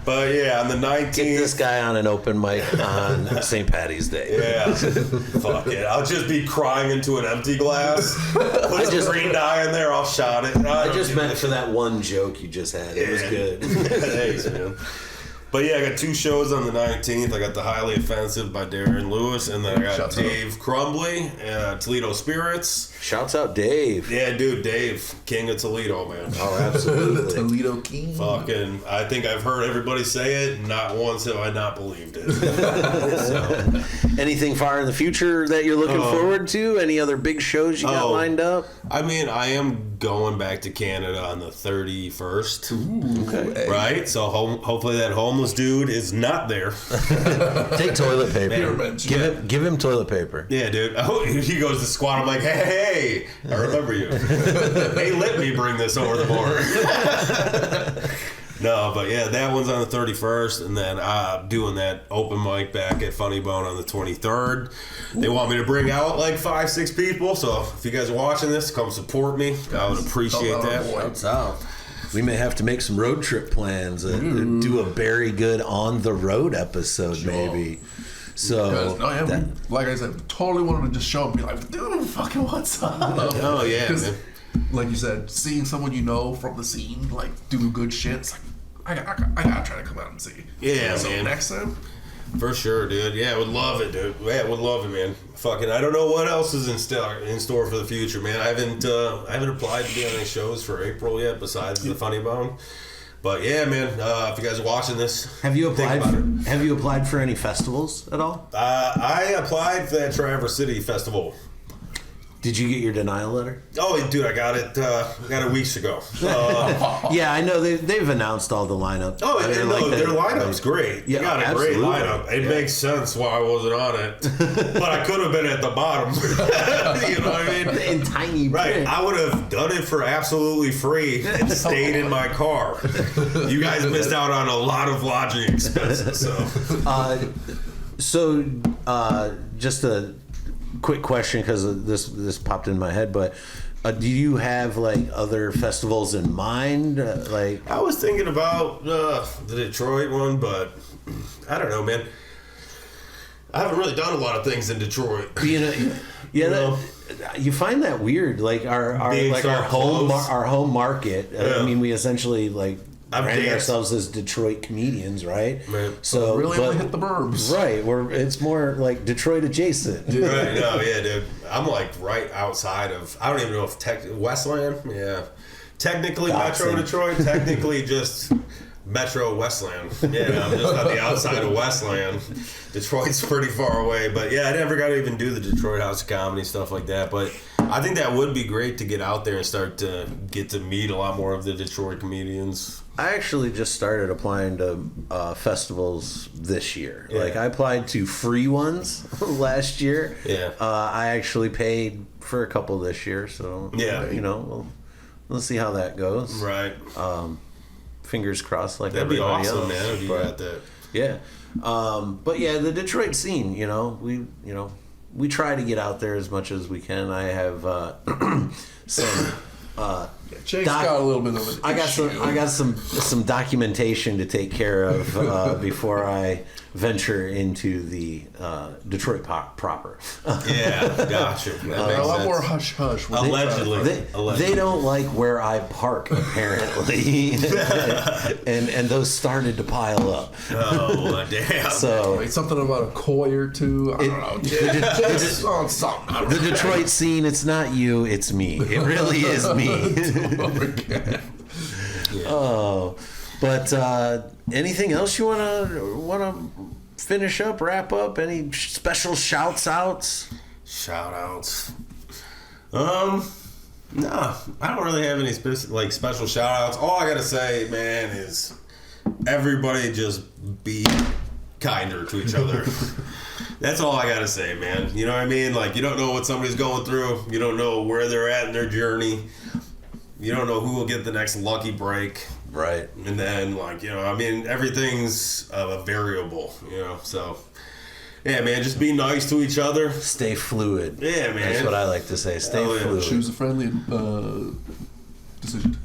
[SPEAKER 2] but yeah, on the 19th.
[SPEAKER 1] Get this guy on an open mic on St. Patty's Day.
[SPEAKER 2] Yeah. Fuck it. I'll just be crying into an empty glass. Put some green dye in there. I'll shot it.
[SPEAKER 1] I just meant for that one joke you just had. It was good.
[SPEAKER 2] Thanks, man. But yeah, I got 2 shows on the 19th. I got the Highly Offensive by Darren Lewis, and then I got Dave Crumbly, Toledo Spirits.
[SPEAKER 1] Shouts out Dave.
[SPEAKER 2] Yeah, dude, Dave, King of Toledo, man.
[SPEAKER 1] Oh, absolutely.
[SPEAKER 3] Toledo King.
[SPEAKER 2] Fucking, I think I've heard everybody say it. Not once have I not believed it. So.
[SPEAKER 1] Anything far in the future that you're looking forward to? Any other big shows you got lined up?
[SPEAKER 2] I mean, I am going back to Canada on the 31st.
[SPEAKER 3] Ooh,
[SPEAKER 1] okay.
[SPEAKER 2] Right? So hopefully that homeless dude is not there.
[SPEAKER 1] Take toilet paper.
[SPEAKER 3] Man.
[SPEAKER 1] Give him toilet paper.
[SPEAKER 2] Yeah, dude. Oh, he goes to squat. I'm like, hey, I remember you. Hey, let me bring this over the border. No, but yeah, that one's on the 31st, and then doing that open mic back at Funny Bone on the 23rd. They want me to bring out like 5-6 people, so if you guys are watching this, come support me. I would appreciate that.
[SPEAKER 1] Shouts out. We may have to make some road trip plans. Do a very good on the road episode, maybe. So,
[SPEAKER 3] like I said, totally wanted to just show up and be like, dude, fucking what's up?
[SPEAKER 2] Oh, yeah, man.
[SPEAKER 3] Like you said, seeing someone you know from the scene, like, do good shit, it's like, I gotta try to come out and see.
[SPEAKER 2] Yeah,
[SPEAKER 3] so
[SPEAKER 2] man.
[SPEAKER 3] next time?
[SPEAKER 2] For sure, dude. Yeah, I would love it, dude. Yeah, would love it, man. Fucking, I don't know what else is in store for the future, man. I haven't applied to be on any shows for April yet, besides the Funny Bone. But yeah, man. If you guys are watching this,
[SPEAKER 1] have you applied for any festivals at all?
[SPEAKER 2] I applied for that Traverse City Festival.
[SPEAKER 1] Did you get your denial letter?
[SPEAKER 2] Oh, dude, I got it weeks ago.
[SPEAKER 1] Yeah, I know they've announced all the lineup.
[SPEAKER 2] Oh, and like their lineup's great.
[SPEAKER 1] Yeah,
[SPEAKER 2] they got a great lineup. It makes sense why I wasn't on it, but I could have been at the bottom. You know what I mean?
[SPEAKER 1] In tiny
[SPEAKER 2] right.
[SPEAKER 1] print.
[SPEAKER 2] I would have done it for absolutely free and stayed in my car. You guys missed out on a lot of lodging expenses. So,
[SPEAKER 1] just a quick question, because this popped in my head, but do you have like other festivals in mind? Like,
[SPEAKER 2] I was thinking about the Detroit one, but I don't know, man. I haven't really done a lot of things in Detroit.
[SPEAKER 1] You find that weird, like our home market. Yeah. I mean, we essentially like brand ourselves as Detroit comedians, right? So
[SPEAKER 3] really only hit the burbs,
[SPEAKER 1] right? It's more like Detroit adjacent.
[SPEAKER 2] Right? No, yeah, dude. I'm like right outside of. I don't even know if Westland. Yeah, technically Metro Detroit. Technically just Metro Westland. Yeah, I'm just on the outside of Westland. Detroit's pretty far away, but yeah, I never got to even do the Detroit House of Comedy, stuff like that. But I think that would be great to get out there and start to get to meet a lot more of the Detroit comedians.
[SPEAKER 1] I actually just started applying to festivals this year. Yeah. Like, I applied to free ones last year.
[SPEAKER 2] Yeah.
[SPEAKER 1] I actually paid for a couple this year, so
[SPEAKER 2] yeah,
[SPEAKER 1] we'll see how that goes.
[SPEAKER 2] Right.
[SPEAKER 1] Fingers crossed, like
[SPEAKER 2] that'd
[SPEAKER 1] everybody
[SPEAKER 2] be awesome,
[SPEAKER 1] else.
[SPEAKER 2] Man. If you got that.
[SPEAKER 1] Yeah. But yeah, the Detroit scene, we try to get out there as much as we can. I have some.
[SPEAKER 3] Jake's got a little bit of an issue.
[SPEAKER 1] I got some documentation to take care of before I venture into the Detroit proper.
[SPEAKER 2] Yeah, gotcha.
[SPEAKER 3] A lot more hush hush.
[SPEAKER 2] Allegedly.
[SPEAKER 1] They don't like where I park, apparently, and those started to pile up.
[SPEAKER 2] Oh damn!
[SPEAKER 1] So
[SPEAKER 3] wait, something about a koi or two. I don't know.
[SPEAKER 1] The Detroit scene. It's not you. It's me. It really is me. Oh, but anything else you wanna finish up, wrap up? Any special shouts outs?
[SPEAKER 2] Shout outs. No, I don't really have any special shout outs. All I gotta say, man, is everybody just be kinder to each other. That's all I gotta say, man. You know what I mean? Like, you don't know what somebody's going through. You don't know where they're at in their journey. You don't know who will get the next lucky break.
[SPEAKER 1] Right.
[SPEAKER 2] And then, everything's a variable, so... Yeah, man, just be nice to each other.
[SPEAKER 1] Stay fluid.
[SPEAKER 2] Yeah, man.
[SPEAKER 1] That's what I like to say. Stay fluid.
[SPEAKER 3] Choose a friendly decision.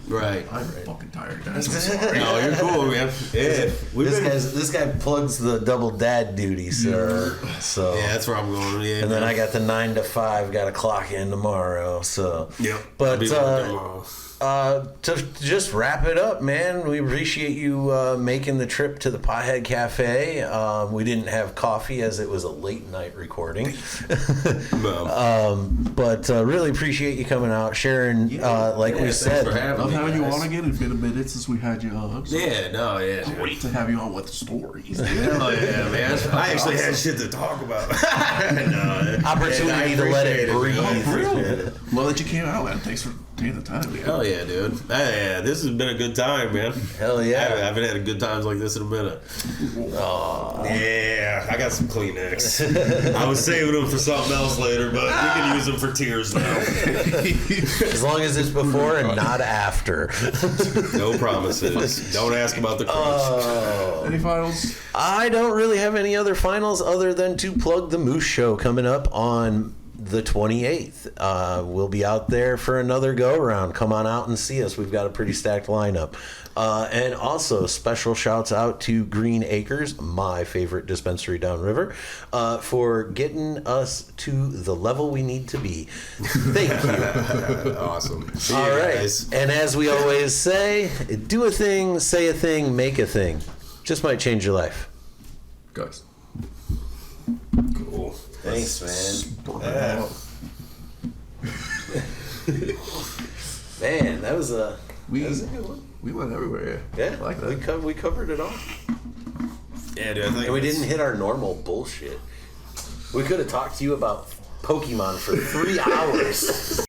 [SPEAKER 2] Right.
[SPEAKER 3] I'm fucking tired, guys. I'm sorry.
[SPEAKER 2] No, you're cool, man. Yeah.
[SPEAKER 1] This guy plugs the double dad duty, sir. So
[SPEAKER 2] Yeah, that's where I'm going. Yeah.
[SPEAKER 1] and then I got the 9 to 5, got to clock in tomorrow. So
[SPEAKER 2] Yep.
[SPEAKER 1] but
[SPEAKER 2] I'll be working tomorrow.
[SPEAKER 1] to just wrap it up, man, we appreciate you making the trip to the Pothead Cafe. We didn't have coffee as it was a late night recording. But really appreciate you coming out, sharing, like we said.
[SPEAKER 2] Thanks for having
[SPEAKER 3] Love
[SPEAKER 2] me,
[SPEAKER 3] having you
[SPEAKER 2] guys.
[SPEAKER 3] on again. It's been a minute since we had you on. So
[SPEAKER 2] Yeah, no, yeah. Dude.
[SPEAKER 3] great to have you on with the stories.
[SPEAKER 2] Hell yeah, man. I actually had shit to talk about. No,
[SPEAKER 1] Opportunity to let it breathe.
[SPEAKER 3] Well, that you came out, man. Thanks for taking the time. Man.
[SPEAKER 2] Hell yeah, dude. Yeah, this has been a good time, man.
[SPEAKER 1] Hell
[SPEAKER 2] I
[SPEAKER 1] yeah.
[SPEAKER 2] haven't had a good times like this in a minute. Yeah, I got some Kleenex. I was saving them for something else later, but we can use them for tears now.
[SPEAKER 1] As long as it's before and not after.
[SPEAKER 2] No promises. Don't ask about the crunch.
[SPEAKER 3] Any finals?
[SPEAKER 1] I don't really have any other finals other than to plug the Moose Show coming up on the 28th. We'll be out there for another go around. Come on out and see us. We've got a pretty stacked lineup. And also special shouts out to Green Acres, my favorite dispensary downriver, for getting us to the level we need to be. Thank you.
[SPEAKER 2] Awesome. See
[SPEAKER 1] All
[SPEAKER 2] you
[SPEAKER 1] right.
[SPEAKER 2] guys.
[SPEAKER 1] And as we always say, do a thing, say a thing, make a thing. Just might change your life.
[SPEAKER 3] Guys.
[SPEAKER 2] Cool.
[SPEAKER 1] Thanks, man.
[SPEAKER 3] Yeah.
[SPEAKER 1] Man, that was a
[SPEAKER 3] We
[SPEAKER 1] good one.
[SPEAKER 3] we went everywhere.
[SPEAKER 1] Yeah,
[SPEAKER 3] I like that.
[SPEAKER 1] we covered it all.
[SPEAKER 2] Yeah, dude. I think
[SPEAKER 1] And we didn't hit our normal bullshit. We could have talked to you about Pokemon for 3 hours.